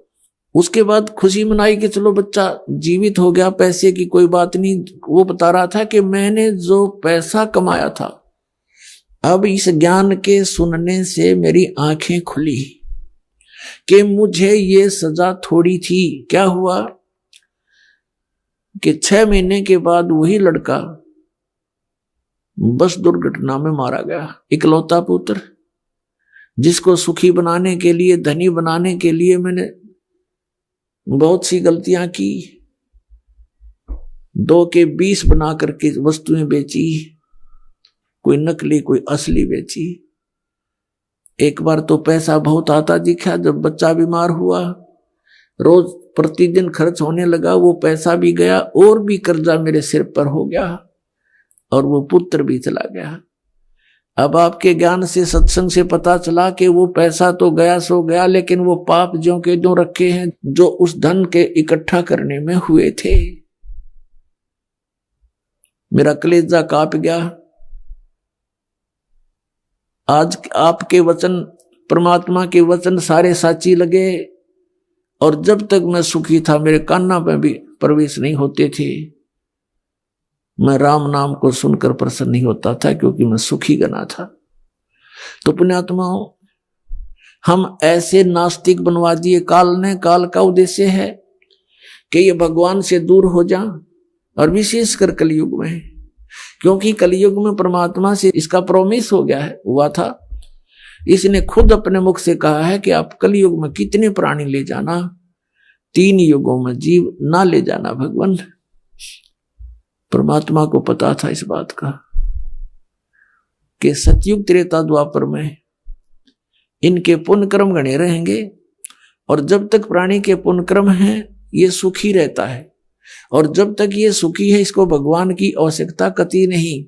उसके बाद खुशी मनाई कि चलो बच्चा जीवित हो गया, पैसे की कोई बात नहीं। वो बता रहा था कि मैंने जो पैसा कमाया था, अब इस ज्ञान के सुनने से मेरी आंखें खुली कि मुझे ये सजा थोड़ी थी। क्या हुआ कि 6 महीने के बाद वही लड़का बस दुर्घटना में मारा गया। इकलौता पुत्र, जिसको सुखी बनाने के लिए, धनी बनाने के लिए मैंने बहुत सी गलतियां की, 2 के 20 बना करके वस्तुएं बेची, कोई नकली कोई असली बेची। एक बार तो पैसा बहुत आता दिखा, जब बच्चा बीमार हुआ, रोज प्रतिदिन खर्च होने लगा, वो पैसा भी गया और भी कर्जा मेरे सिर पर हो गया और वो पुत्र भी चला गया। अब आपके ज्ञान से, सत्संग से पता चला कि वो पैसा तो गया सो गया, लेकिन वो पाप ज्यों के त्यों रखे हैं जो उस धन के इकट्ठा करने में हुए थे। मेरा कलेजा कांप गया। आज आपके वचन, परमात्मा के वचन सारे साची लगे, और जब तक मैं सुखी था मेरे कान्ना में भी प्रवेश नहीं होते थे। मैं राम नाम को सुनकर प्रसन्न नहीं होता था, क्योंकि मैं सुखी गना था। तो पुण्यात्माओं, हम ऐसे नास्तिक बनवा दिए काल ने। काल का उद्देश्य है कि ये भगवान से दूर हो जाएं, और विशेषकर कलयुग में, क्योंकि कलयुग में परमात्मा से इसका प्रॉमिस हो गया है, हुआ था। इसने खुद अपने मुख से कहा है कि आप कलयुग में कितने प्राणी ले जाना, 3 युगों में जीव ना ले जाना। भगवान परमात्मा को पता था इस बात का कि सतयुग त्रेता द्वापर में इनके पुण्य कर्म गणे रहेंगे, और जब तक प्राणी के पुण्य कर्म हैं ये सुखी रहता है, और जब तक ये सुखी है इसको भगवान की आवश्यकता कतई नहीं।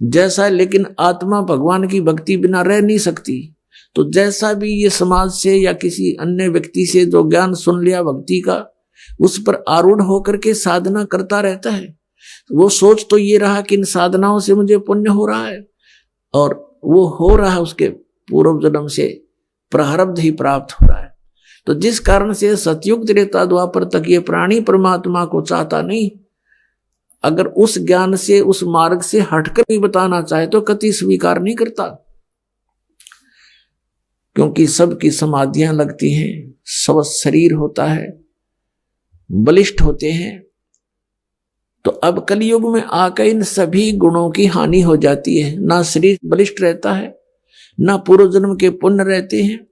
जैसा, लेकिन आत्मा भगवान की भक्ति बिना रह नहीं सकती। तो जैसा भी ये समाज से या किसी अन्य व्यक्ति से जो ज्ञान सुन लिया भक्ति का, उस पर आरूढ़ होकर के साधना करता रहता है। वो सोच तो ये रहा कि इन साधनाओं से मुझे पुण्य हो रहा है, और वो हो रहा है उसके पूर्व जन्म से प्रारब्ध ही प्राप्त हो रहा है। तो जिस कारण से सतयुग त्रेता द्वापर तक ये प्राणी परमात्मा को चाहता नहीं, अगर उस ज्ञान से, उस मार्ग से हटकर भी बताना चाहे तो कति स्वीकार नहीं करता, क्योंकि सबकी समाधियां लगती हैं, सब शरीर होता है, बलिष्ठ होते हैं। तो अब कलयुग में आकर इन सभी गुणों की हानि हो जाती है। ना शरीर बलिष्ठ रहता है, ना पूर्व जन्म के पुण्य रहते हैं,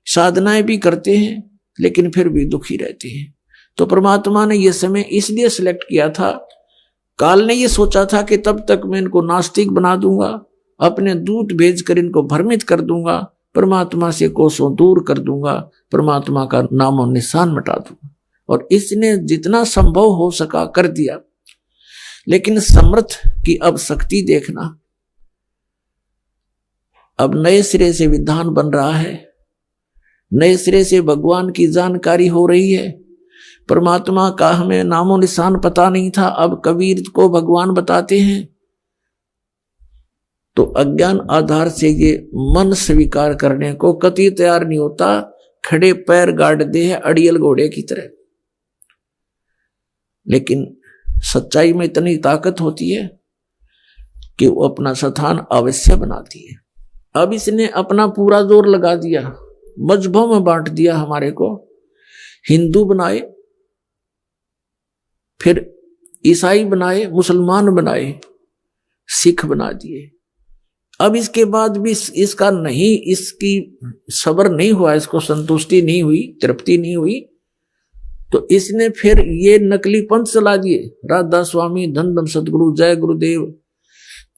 साधनाएं भी करते हैं लेकिन फिर भी दुखी रहते हैं। तो परमात्मा ने यह समय इसलिए सिलेक्ट किया था। काल ने यह सोचा था कि तब तक मैं इनको नास्तिक बना दूंगा, अपने दूत भेजकर इनको भ्रमित कर दूंगा, परमात्मा से कोसों दूर कर दूंगा, परमात्मा का नामो निशान मिटा दूंगा। और इसने जितना संभव हो सका कर दिया। लेकिन समर्थ की अब शक्ति देखना, अब नए सिरे से विधान बन रहा है, नए सिरे से भगवान की जानकारी हो रही है। परमात्मा का हमें नामो निशान पता नहीं था, अब कबीर को भगवान बताते हैं। तो अज्ञान आधार से ये मन स्वीकार करने को कतई तैयार नहीं होता। खड़े पैर गाड़ दे है अड़ियल घोड़े की तरह। लेकिन सच्चाई में इतनी ताकत होती है कि वो अपना स्थान अवश्य बनाती है। अब इसने अपना पूरा जोर लगा दिया, मजहबों में बांट दिया हमारे को। हिंदू बनाए, फिर ईसाई बनाए, मुसलमान बनाए, सिख बना दिए। अब इसके बाद भी इसका नहीं, इसकी सब्र नहीं हुआ, इसको संतुष्टि नहीं हुई, तृप्ति नहीं हुई, तो इसने फिर ये नकली पंथ चला दिए। राधा स्वामी, धन धन सतगुरु, जय गुरुदेव,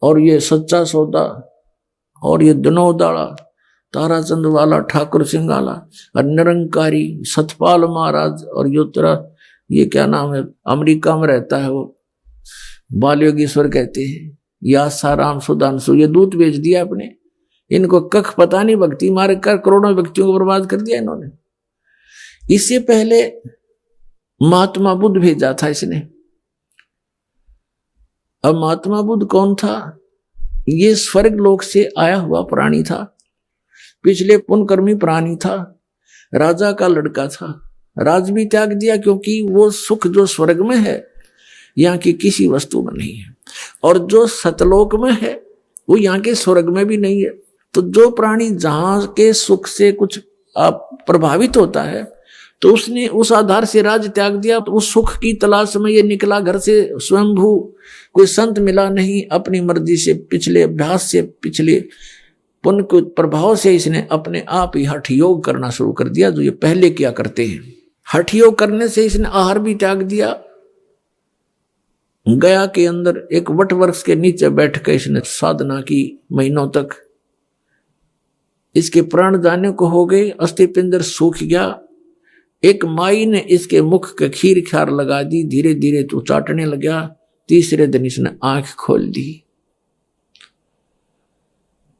और ये सच्चा सौदा, और ये दिनोदाड़ा, ताराचंद वाला, ठाकुर सिंगाला, और निरंकारी सतपाल महाराज, और योत्रा, ये क्या नाम है, अमेरिका में रहता है वो, बाल योगेश्वर कहते हैं, या साराम सुधांशु, ये दूत बेच दिया अपने। इनको कख पता नहीं, भक्ति मार्ग कर करोड़ों व्यक्तियों को बर्बाद कर दिया इन्होंने। इससे पहले महात्मा बुद्ध भेजा था इसने। अब महात्मा बुद्ध कौन था? ये स्वर्ग लोक से आया हुआ प्राणी था, पिछले पुण्यकर्मी प्राणी था, राजा का लड़का था। राज भी त्याग दिया, क्योंकि वो सुख जो स्वर्ग में है यहाँ की किसी वस्तु में नहीं है, और जो सतलोक में है वो यहाँ के स्वर्ग में भी नहीं है। तो जो प्राणी जहां के सुख से कुछ प्रभावित होता है, तो उसने उस आधार से राज त्याग दिया। तो उस सुख की तलाश में ये निकला घर से स्वयंभू, कोई संत मिला नहीं, अपनी मर्जी से, पिछले अभ्यास से, पिछले पुण्य के प्रभाव से इसने अपने आप ही हठ योग करना शुरू कर दिया, जो ये पहले किया करते हैं। हठ योग करने से इसने आहार भी त्याग दिया। गया के अंदर एक वट वृक्ष के नीचे बैठ कर इसने साधना की महीनों तक। इसके प्राण जाने को हो गए, अस्थि पिंजर सूख गया। एक माई ने इसके मुख के खीर खार लगा दी, धीरे धीरे तो चाटने लगा। तीसरे दिन इसने आंख खोल दी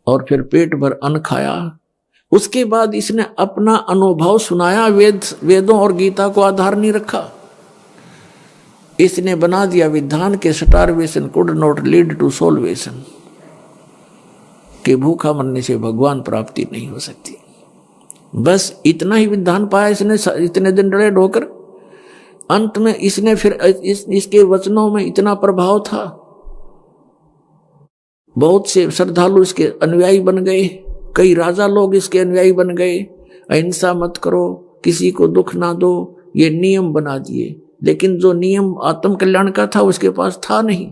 और फिर पेट भर अन्न खाया। उसके बाद इसने अपना अनुभव सुनाया। वेदों और गीता को आधार नहीं रखा, इसने बना दिया विधान के starvation could not lead to salvation, कि भूखा मरने से भगवान प्राप्ति नहीं हो सकती। बस इतना ही विधान पाया इसने इतने दिन डरे ढोकर। अंत में इसने फिर इसके वचनों में इतना प्रभाव था, बहुत से श्रद्धालु इसके अनुयायी बन गए, कई राजा लोग इसके अनुयायी बन गए। अहिंसा मत करो, किसी को दुख ना दो, ये नियम बना दिए। लेकिन जो नियम आत्म कल्याण का था उसके पास था नहीं।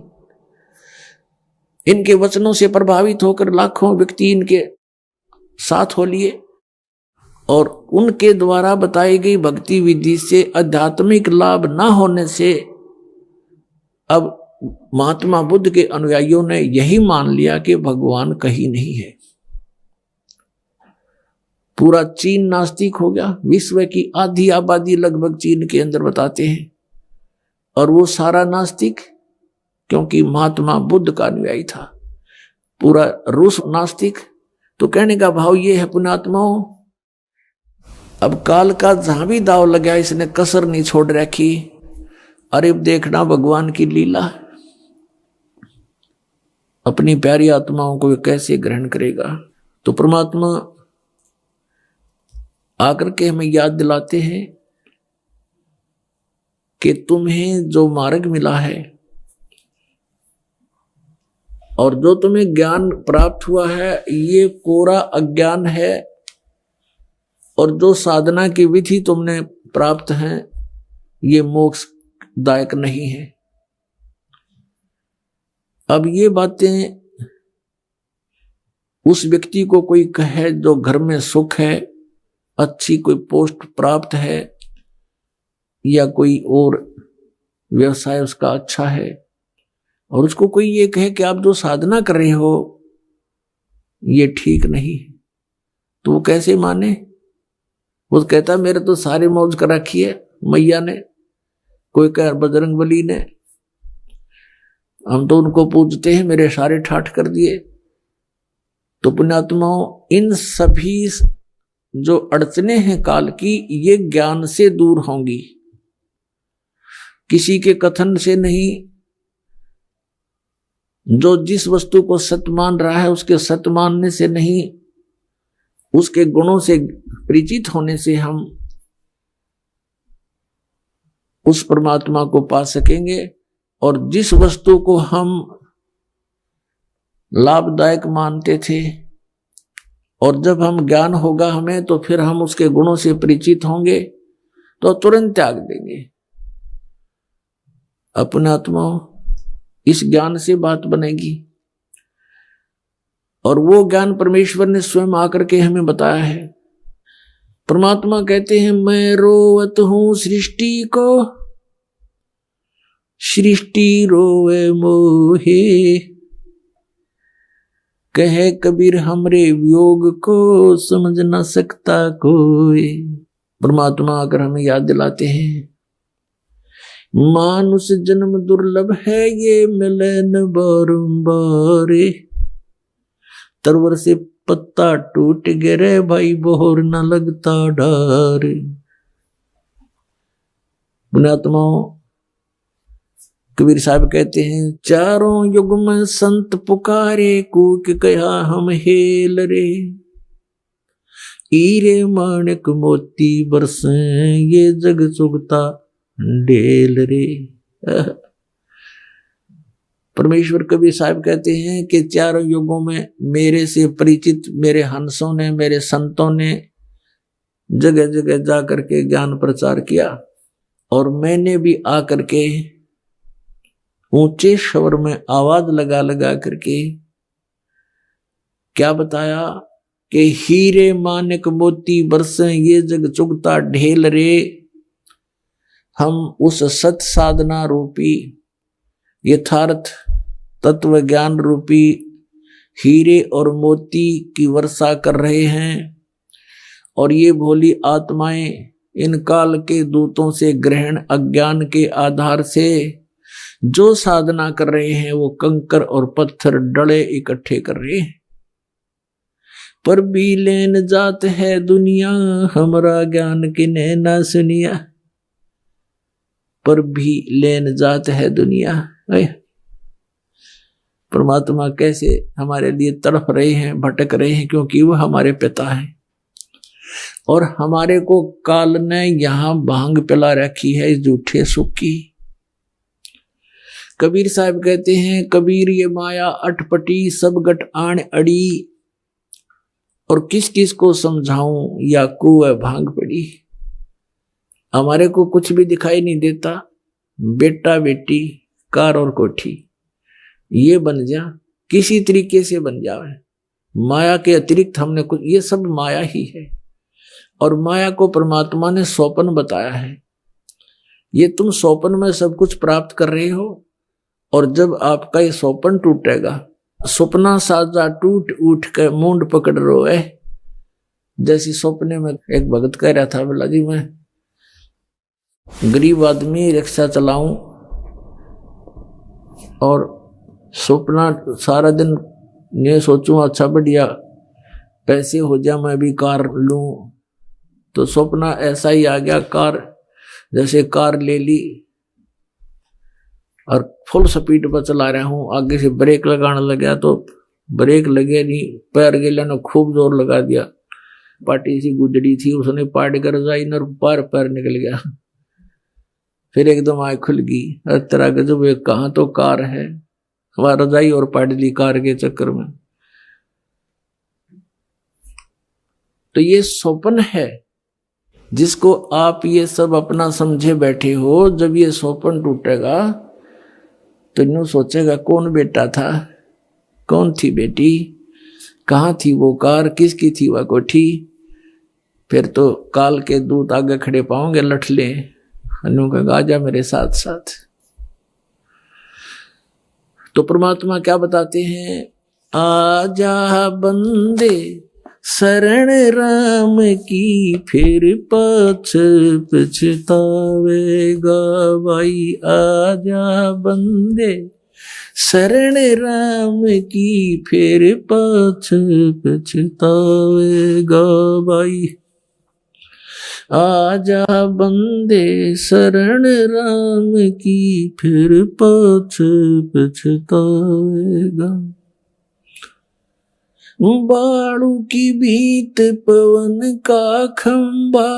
इनके वचनों से प्रभावित होकर लाखों व्यक्ति इनके साथ हो लिए, और उनके द्वारा बताई गई भक्ति विधि से आध्यात्मिक लाभ ना होने से अब महात्मा बुद्ध के अनुयायियों ने यही मान लिया कि भगवान कहीं नहीं है। पूरा चीन नास्तिक हो गया। विश्व की आधी आबादी लगभग चीन के अंदर बताते हैं, और वो सारा नास्तिक, क्योंकि महात्मा बुद्ध का अनुयायी था। पूरा रूस नास्तिक। तो कहने का भाव ये है पुण्यात्माओं, अब काल का जहां भी दाव लगा इसने कसर नहीं छोड़ रखी। अरे देखना भगवान की लीला, अपनी प्यारी आत्माओं को कैसे ग्रहण करेगा। तो परमात्मा आकर के हमें याद दिलाते हैं कि तुम्हें जो मार्ग मिला है और जो तुम्हें ज्ञान प्राप्त हुआ है, ये कोरा अज्ञान है, और जो साधना की विधि तुमने प्राप्त है ये मोक्षदायक नहीं है। अब ये बातें उस व्यक्ति को कोई कहे जो घर में सुख है, अच्छी कोई पोस्ट प्राप्त है, या कोई और व्यवसाय उसका अच्छा है, और उसको कोई ये कहे कि आप जो साधना कर रहे हो ये ठीक नहीं, तो वो कैसे माने। वो कहता मेरे तो सारी मौज कर रखी है मैया ने, कोई कह बजरंग बली ने, हम तो उनको पूजते हैं, मेरे सारे ठाठ कर दिए। तो पुण्यात्माओं, इन सभी जो अड़चने हैं काल की, ये ज्ञान से दूर होंगी, किसी के कथन से नहीं। जो जिस वस्तु को सत्य मान रहा है उसके सत्य मानने से नहीं, उसके गुणों से परिचित होने से हम उस परमात्मा को पा सकेंगे। और जिस वस्तु को हम लाभदायक मानते थे, और जब हम ज्ञान होगा हमें, तो फिर हम उसके गुणों से परिचित होंगे तो तुरंत त्याग देंगे। अपने आत्मा इस ज्ञान से बात बनेगी, और वो ज्ञान परमेश्वर ने स्वयं आकर के हमें बताया है। परमात्मा कहते हैं मैं रोवत हूं सृष्टि को, सृष्टि रोवे मोहे, कहे कबीर हमरे वियोग को समझ न सकता कोई। परमात्मा आकर हमें याद दिलाते हैं मानुष जन्म दुर्लभ है, ये मिले न बारंबार, तरवर से पत्ता टूट गिरे भाई बोहर न लगता डार। पुण्यात्माओं, कबीर साहब कहते हैं चारों युग में संत पुकारे, कूक कहा हम हेल रे, हीरे माणिक मोती बरसे ये जग चुगता ढेल रे। परमेश्वर कबीर साहब कहते हैं कि चारों युगों में मेरे से परिचित मेरे हंसों ने, मेरे संतों ने जगह जगह जाकर के ज्ञान प्रचार किया, और मैंने भी आकर के ऊंचे स्वर में आवाज लगा लगा करके क्या बताया कि हीरे मानिक मोती बरसे ये जग चुगता ढेल रे। हम उस सत साधना रूपी यथार्थ तत्व ज्ञान रूपी हीरे और मोती की वर्षा कर रहे हैं, और ये भोली आत्माएं इन काल के दूतों से ग्रहण अज्ञान के आधार से जो साधना कर रहे हैं वो कंकर और पत्थर डले इकट्ठे कर रहे हैं। पर भी लेन जात है दुनिया हमारा ज्ञान किने ना सुनिया। पर भी लेन जात है दुनिया। परमात्मा कैसे हमारे लिए तड़प रहे हैं, भटक रहे हैं, क्योंकि वह हमारे पिता है और हमारे को काल ने यहां भांग पिला रखी है इस झूठे सुख की। कबीर साहब कहते हैं, कबीर ये माया अटपटी सब गट आण अड़ी, और किस किस को समझाऊं या कुएं भांग पड़ी। हमारे को कुछ भी दिखाई नहीं देता, बेटा बेटी कार और कोठी ये बन जा, किसी तरीके से बन जावे। माया के अतिरिक्त हमने कुछ, ये सब माया ही है, और माया को परमात्मा ने स्वप्न बताया है। ये तुम स्वप्न में सब कुछ प्राप्त कर रहे हो, और जब आपका ये स्वप्न टूटेगा, सपना साजा टूट उठ के मुंड पकड़ रोए। जैसे सपने में एक भगत कह रहा था, बोला जी मैं गरीब आदमी रिक्शा चलाऊं और सपना सारा दिन ये सोचूं अच्छा बढ़िया पैसे हो जाए मैं भी कार लूं, तो सपना ऐसा ही आ गया। कार जैसे कार ले ली और फुल स्पीड पर चला रहा हूं, आगे से ब्रेक लगाने लगा तो ब्रेक लगे नहीं, पैर गेला ने खूब जोर लगा दिया। पार्टी सी गुजड़ी थी, उसने पाट कर रजाई न पैर पैर निकल गया। फिर एकदम आँख खुल गई, तरह के जब कहाँ तो कार है, वह रजाई और पाट ली कार के चक्कर में। तो ये स्वप्न है जिसको आप ये सब अपना समझे बैठे हो। जब ये स्वप्न टूटेगा तो यूं सोचेगा कौन बेटा था, कौन थी बेटी, कहाँ थी वो कार, किसकी थी वह कोठी। फिर तो काल के दूत आगे खड़े पाओगे लठले, कहेगा आजा मेरे साथ साथ। तो परमात्मा क्या बताते हैं, आजा बंदे शरण राम की फिर पाछ पछतावेगा भाई। आजा बंदे शरण राम की फिर पाछ पछतावेगा भाई। आजा बंदे शरण राम की फिर पाछ पछतावेगा। बाड़ू की भीत पवन का खंबा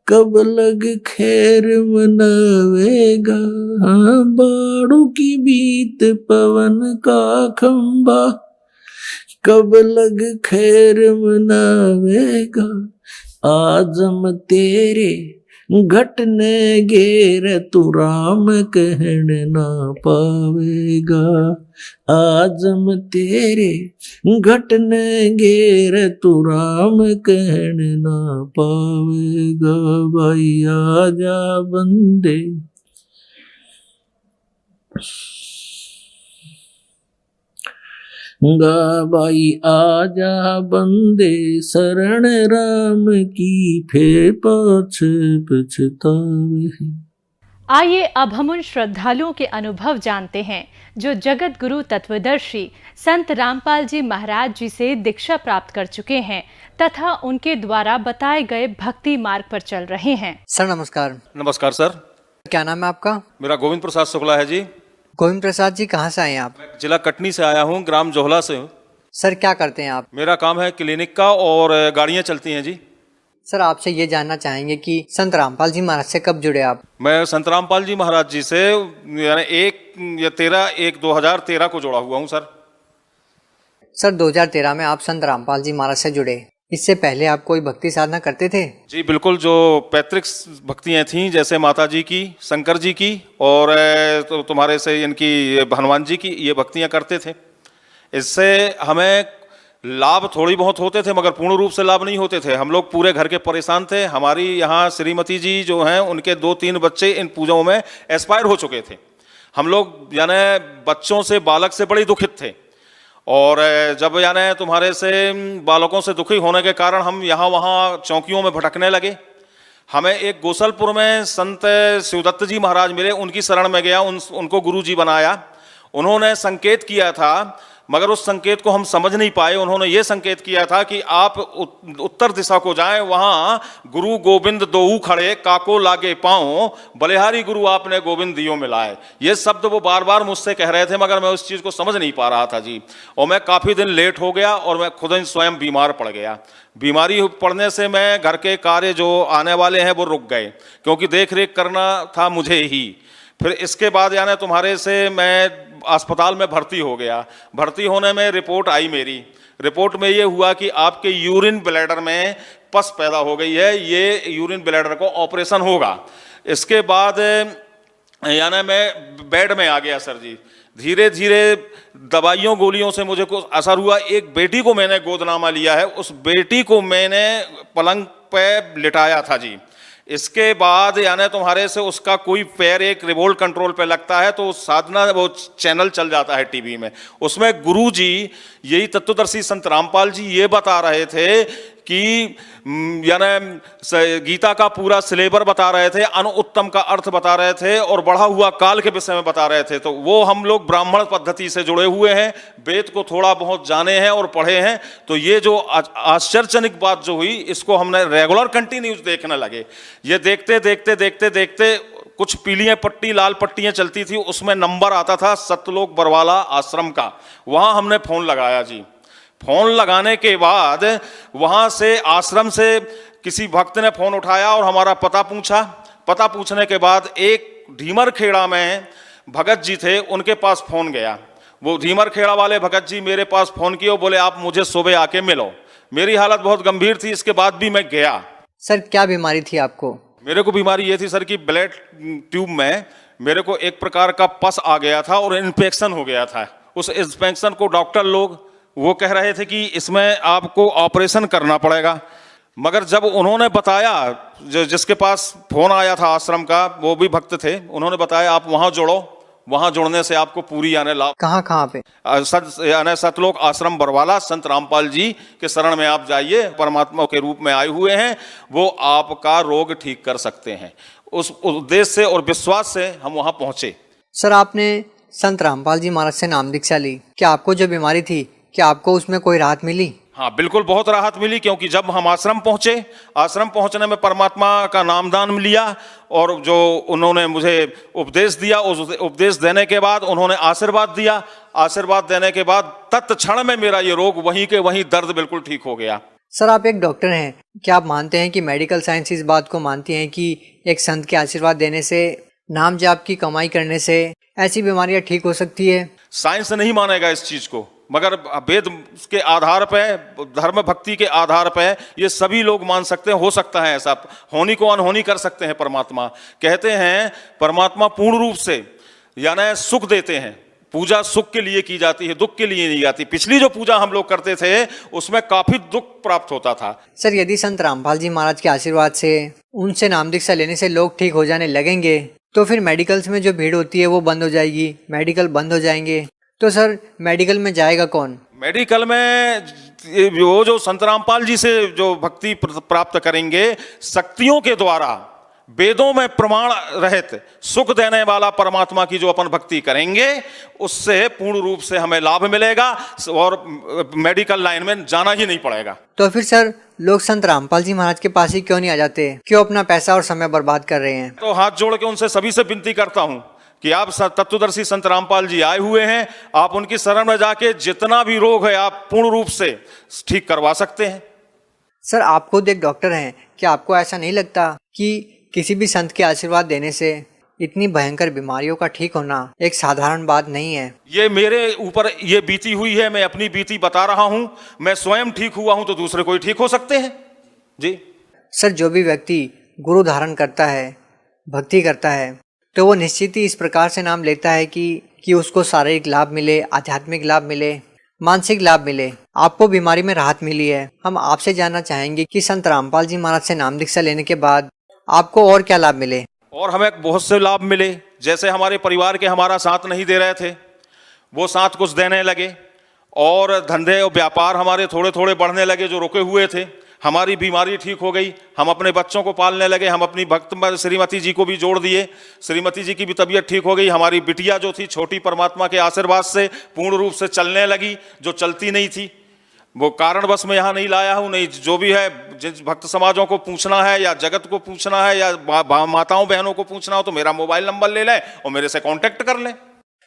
कब लग खैर मनावेगा। हाँ, बाड़ू की भीत पवन का खंबा कब लग खैर मनावेगा। आजम तेरे घटने घेर तू राम कहन ना पावेगा। आजम तेरे घटने घेर तू राम कहन ना पावेगा भाई। आजा बंदे गा भाई, आजा बंदे शरण राम की फिर पाछ पछतावे। आइए अब हम उन श्रद्धालुओं के अनुभव जानते हैं जो जगत गुरु तत्वदर्शी संत रामपाल जी महाराज जी से दीक्षा प्राप्त कर चुके हैं तथा उनके द्वारा बताए गए भक्ति मार्ग पर चल रहे हैं। सर नमस्कार। नमस्कार सर। क्या नाम है आपका? मेरा गोविंद प्रसाद शुक्ला है जी। गोविंद प्रसाद जी कहाँ से आए हैं आप? जिला कटनी से आया हूँ, ग्राम जोहला से हूँ। सर क्या करते हैं आप? मेरा काम है क्लिनिक का और गाड़ियाँ चलती हैं जी। सर आपसे ये जानना चाहेंगे कि संत रामपाल जी महाराज से कब जुड़े आप? मैं संत रामपाल जी महाराज जी से यानी 1/13/2013 को जुड़ा हुआ हूँ सर। सर 2013 में आप संत रामपाल जी महाराज से जुड़े, इससे पहले आप कोई भक्ति साधना करते थे? जी बिल्कुल, जो पैतृक भक्तियाँ थीं जैसे माता जी की, शंकर जी की और तो तुम्हारे से इनकी हनुमान जी की, ये भक्तियाँ करते थे। इससे हमें लाभ थोड़ी बहुत होते थे मगर पूर्ण रूप से लाभ नहीं होते थे। हम लोग पूरे घर के परेशान थे। हमारी यहाँ श्रीमती जी जो हैं उनके 2-3 बच्चे इन पूजाओं में एक्सपायर हो चुके थे। हम लोग यानी बच्चों से, बालक से बड़ी दुखित थे और जब यानी तुम्हारे से बालकों से दुखी होने के कारण हम यहाँ वहाँ चौकियों में भटकने लगे। हमें एक गोसलपुर में संत शिवदत्त जी महाराज मिले, उनकी शरण में गया, उनको गुरु जी बनाया। उन्होंने संकेत किया था मगर उस संकेत को हम समझ नहीं पाए। उन्होंने ये संकेत किया था कि आप उत्तर दिशा को जाएं, वहां गुरु गोविंद दोऊ खड़े, काको लागे पांव, बलिहारी गुरु आपने गोविंद दियो मिलाए। ये शब्द वो बार बार मुझसे कह रहे थे मगर मैं उस चीज़ को समझ नहीं पा रहा था जी। और मैं काफ़ी दिन लेट हो गया और मैं खुद स्वयं बीमार पड़ गया। बीमारी पड़ने से मैं घर के कार्य जो आने वाले हैं वो रुक गए क्योंकि देख रेख करना था मुझे ही। फिर इसके बाद यानी तुम्हारे से मैं अस्पताल में भर्ती हो गया। भर्ती होने में रिपोर्ट आई, मेरी रिपोर्ट में ये हुआ कि आपके यूरिन ब्लैडर में पस पैदा हो गई है, ये यूरिन ब्लैडर को ऑपरेशन होगा। इसके बाद यानी मैं बेड में आ गया सर जी। धीरे धीरे दवाइयों गोलियों से मुझे कुछ असर हुआ। एक बेटी को मैंने गोदनामा लिया है, उस बेटी को मैंने पलंग पे लिटाया था जी। इसके बाद यानी तुम्हारे से उसका कोई पैर एक रिमोट कंट्रोल पे लगता है तो साधना वो चैनल चल जाता है टीवी में। उसमें गुरु जी, यही तत्वदर्शी संत रामपाल जी ये बता रहे थे कि यानी गीता का पूरा सिलेबर बता रहे थे, अनुत्तम का अर्थ बता रहे थे और बढ़ा हुआ काल के विषय में बता रहे थे। तो वो हम लोग ब्राह्मण पद्धति से जुड़े हुए हैं, वेद को थोड़ा बहुत जाने हैं और पढ़े हैं। तो ये जो आश्चर्यजनक बात जो हुई, इसको हमने रेगुलर कंटिन्यूज देखने लगे। ये देखते देखते देखते देखते कुछ पीलियां पट्टी, लाल पट्टियां चलती थी, उसमें नंबर आता था सतलोक बरवाला आश्रम का। वहां हमने फोन लगाया जी। फोन लगाने के बाद वहां से आश्रम से किसी भक्त ने फोन उठाया और हमारा पता पूछा। पता पूछने के बाद एक ढीमर खेड़ा में भगत जी थे, उनके पास फोन गया। वो ढीमर खेड़ा वाले भगत जी मेरे पास फोन किए और बोले आप मुझे सुबह आके मिलो। मेरी हालत बहुत गंभीर थी, इसके बाद भी मैं गया। सर क्या बीमारी थी आपको? मेरे को बीमारी ये थी सर कि ब्लड ट्यूब में मेरे को एक प्रकार का पस आ गया था और इन्फेक्शन हो गया था। उस इन्फेक्शन को डॉक्टर लोग वो कह रहे थे कि इसमें आपको ऑपरेशन करना पड़ेगा। मगर जब उन्होंने बताया, जो जिसके पास फोन आया था आश्रम का, वो भी भक्त थे, उन्होंने बताया आप वहां जुड़ो, वहां जुड़ने से आपको पूरी यानी लाभ। कहाँ पे? सतलोक आश्रम बरवाला, संत रामपाल जी के शरण में आप जाइए। परमात्मा के रूप में आए हुए हैं, वो आपका रोग ठीक कर सकते हैं। उस उद्देश्य से और विश्वास से हम वहां पहुंचे। सर आपने संत रामपाल जी महाराज से नाम दीक्षा ली, क्या आपको जो बीमारी थी क्या आपको उसमें कोई राहत मिली? हाँ बिल्कुल, बहुत राहत मिली। क्योंकि जब हम आश्रम पहुंचे, आश्रम पहुंचने में परमात्मा का नामदान लिया और जो उन्होंने मुझे उपदेश दिया, उस उपदेश देने के बाद उन्होंने आशीर्वाद दिया। आशीर्वाद देने के बाद तत्क्षण में मेरा ये रोग वहीं के वहीं दर्द बिल्कुल ठीक हो गया। सर आप एक डॉक्टर हैं, क्या आप मानते हैं कि मेडिकल साइंस इस बात को मानती हैं कि एक संत के आशीर्वाद देने से, नाम जाप की कमाई करने से ऐसी बीमारियां ठीक हो सकती है? साइंस नहीं मानेगा इस चीज को, मगर वेद के आधार पे, धर्म भक्ति के आधार पे ये सभी लोग मान सकते हैं। हो सकता है ऐसा, होनी को अनहोनी कर सकते हैं। परमात्मा कहते हैं, परमात्मा पूर्ण रूप से यानी सुख देते हैं। पूजा सुख के लिए की जाती है, दुख के लिए नहीं जाती। पिछली जो पूजा हम लोग करते थे उसमें काफी दुख प्राप्त होता था। सर यदि संत रामपाल जी महाराज के आशीर्वाद से, उनसे नाम दीक्षा लेने से लोग ठीक हो जाने लगेंगे तो फिर मेडिकल्स में जो भीड़ होती है वो बंद हो जाएगी, मेडिकल बंद हो जाएंगे, तो सर मेडिकल में जाएगा कौन? मेडिकल में वो जो संत रामपाल जी से जो भक्ति प्राप्त करेंगे, शक्तियों के द्वारा, वेदों में प्रमाण रहित सुख देने वाला परमात्मा की जो अपन भक्ति करेंगे, उससे पूर्ण रूप से हमें लाभ मिलेगा और मेडिकल लाइन में जाना ही नहीं पड़ेगा। तो फिर सर लोग संत रामपाल जी महाराज के पास ही क्यों नहीं आ जाते? क्यों अपना पैसा और समय बर्बाद कर रहे हैं? तो हाथ जोड़ के उनसे सभी से विनती करता हूँ कि आप तत्वदर्शी संत रामपाल जी आए हुए हैं, आप उनकी शरण में जाके जितना भी रोग है आप पूर्ण रूप से ठीक करवा सकते हैं। सर आप खुद एक डॉक्टर हैं, क्या आपको ऐसा नहीं लगता कि किसी भी संत के आशीर्वाद देने से इतनी भयंकर बीमारियों का ठीक होना एक साधारण बात नहीं है? ये मेरे ऊपर ये बीती हुई है, मैं अपनी बीती बता रहा हूं। मैं स्वयं ठीक हुआ हूं तो दूसरे कोई ठीक हो सकते हैं जी। सर जो भी व्यक्ति गुरु धारण करता है, भक्ति करता है, तो वो निश्चित ही इस प्रकार से नाम लेता है कि उसको शारीरिक लाभ मिले, आध्यात्मिक लाभ मिले, मानसिक लाभ मिले। आपको बीमारी में राहत मिली है। हम आपसे जानना चाहेंगे कि संत रामपाल जी महाराज से नाम दीक्षा लेने के बाद आपको और क्या लाभ मिले? और हमें बहुत से लाभ मिले। जैसे हमारे परिवार के हमारा साथ नहीं दे रहे थे, वो साथ कुछ देने लगे, और धंधे और व्यापार हमारे थोड़े थोड़े बढ़ने लगे जो रुके हुए थे। हमारी बीमारी ठीक हो गई, हम अपने बच्चों को पालने लगे, हम अपनी भक्त श्रीमती जी को भी जोड़ दिए, श्रीमती जी की भी तबीयत ठीक हो गई। हमारी बिटिया जो थी छोटी, परमात्मा के आशीर्वाद से पूर्ण रूप से चलने लगी, जो चलती नहीं थी। वो कारणवश मैं यहाँ नहीं लाया हूँ, नहीं जो भी है जिन भक्त समाजों को पूछना है या जगत को पूछना है या माताओं बहनों को पूछना हो तो मेरा मोबाइल नंबर ले लें और मेरे से कांटेक्ट कर लें।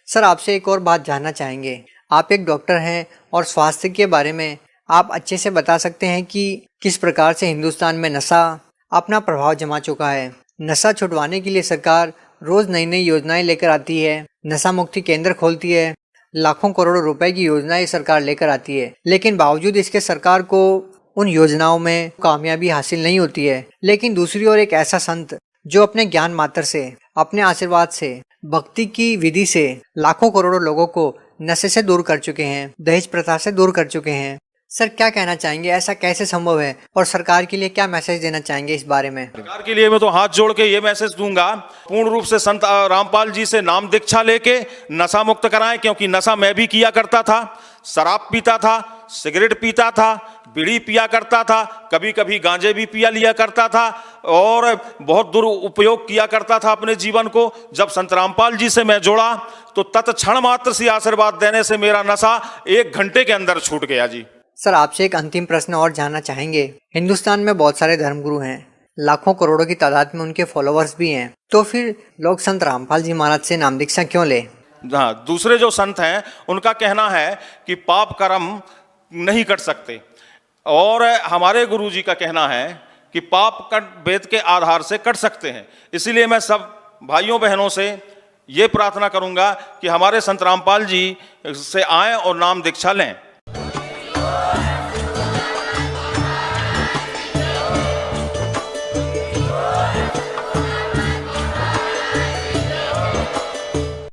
सर आपसे एक और बात जानना चाहेंगे। आप एक डॉक्टर हैं और स्वास्थ्य के बारे में आप अच्छे से बता सकते हैं कि किस प्रकार से हिंदुस्तान में नशा अपना प्रभाव जमा चुका है। नशा छुड़वाने के लिए सरकार रोज नई नई योजनाएं लेकर आती है, नशा मुक्ति केंद्र खोलती है, लाखों करोड़ों रुपए की योजनाएं सरकार लेकर आती है, लेकिन बावजूद इसके सरकार को उन योजनाओं में कामयाबी हासिल नहीं होती है। लेकिन दूसरी ओर एक ऐसा संत जो अपने ज्ञान मात्र से, अपने आशीर्वाद से, भक्ति की विधि से लाखों करोड़ों लोगों को नशे से दूर कर चुके हैं, दहेज प्रथा से दूर कर चुके हैं। सर क्या कहना चाहेंगे, ऐसा कैसे संभव है, और सरकार के लिए क्या मैसेज देना चाहेंगे इस बारे में? सरकार के लिए मैं तो हाथ जोड़ के ये मैसेज दूंगा, पूर्ण रूप से संत रामपाल जी से नाम दीक्षा लेके नशा मुक्त कराएं। क्योंकि नशा मैं भी किया करता था, शराब पीता था, सिगरेट पीता था, बीड़ी पिया करता था, कभी कभी गांजे भी पिया लिया करता था और बहुत दुरुपयोग किया करता था अपने जीवन को। जब संत रामपाल जी से मैं जुड़ा तो तत्क्षण मात्र से आशीर्वाद देने से मेरा नशा 1 घंटे के अंदर छूट गया जी। सर आपसे एक अंतिम प्रश्न और जानना चाहेंगे। हिंदुस्तान में बहुत सारे धर्मगुरु हैं, लाखों करोड़ों की तादाद में उनके फॉलोअर्स भी हैं, तो फिर लोग संत रामपाल जी महाराज से नाम दीक्षा क्यों ले? हाँ, दूसरे जो संत हैं उनका कहना है कि पाप कर्म नहीं कट सकते, और हमारे गुरु जी का कहना है कि पाप वेद के आधार से कट सकते हैं। इसीलिए मैं सब भाइयों बहनों से ये प्रार्थना करूंगा कि हमारे संत रामपाल जी से आएं और नाम दीक्षा लें।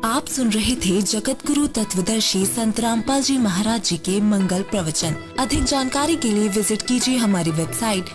आप सुन रहे थे जगत गुरु तत्वदर्शी संत रामपाल जी महाराज जी के मंगल प्रवचन। अधिक जानकारी के लिए विजिट कीजिए हमारी वेबसाइट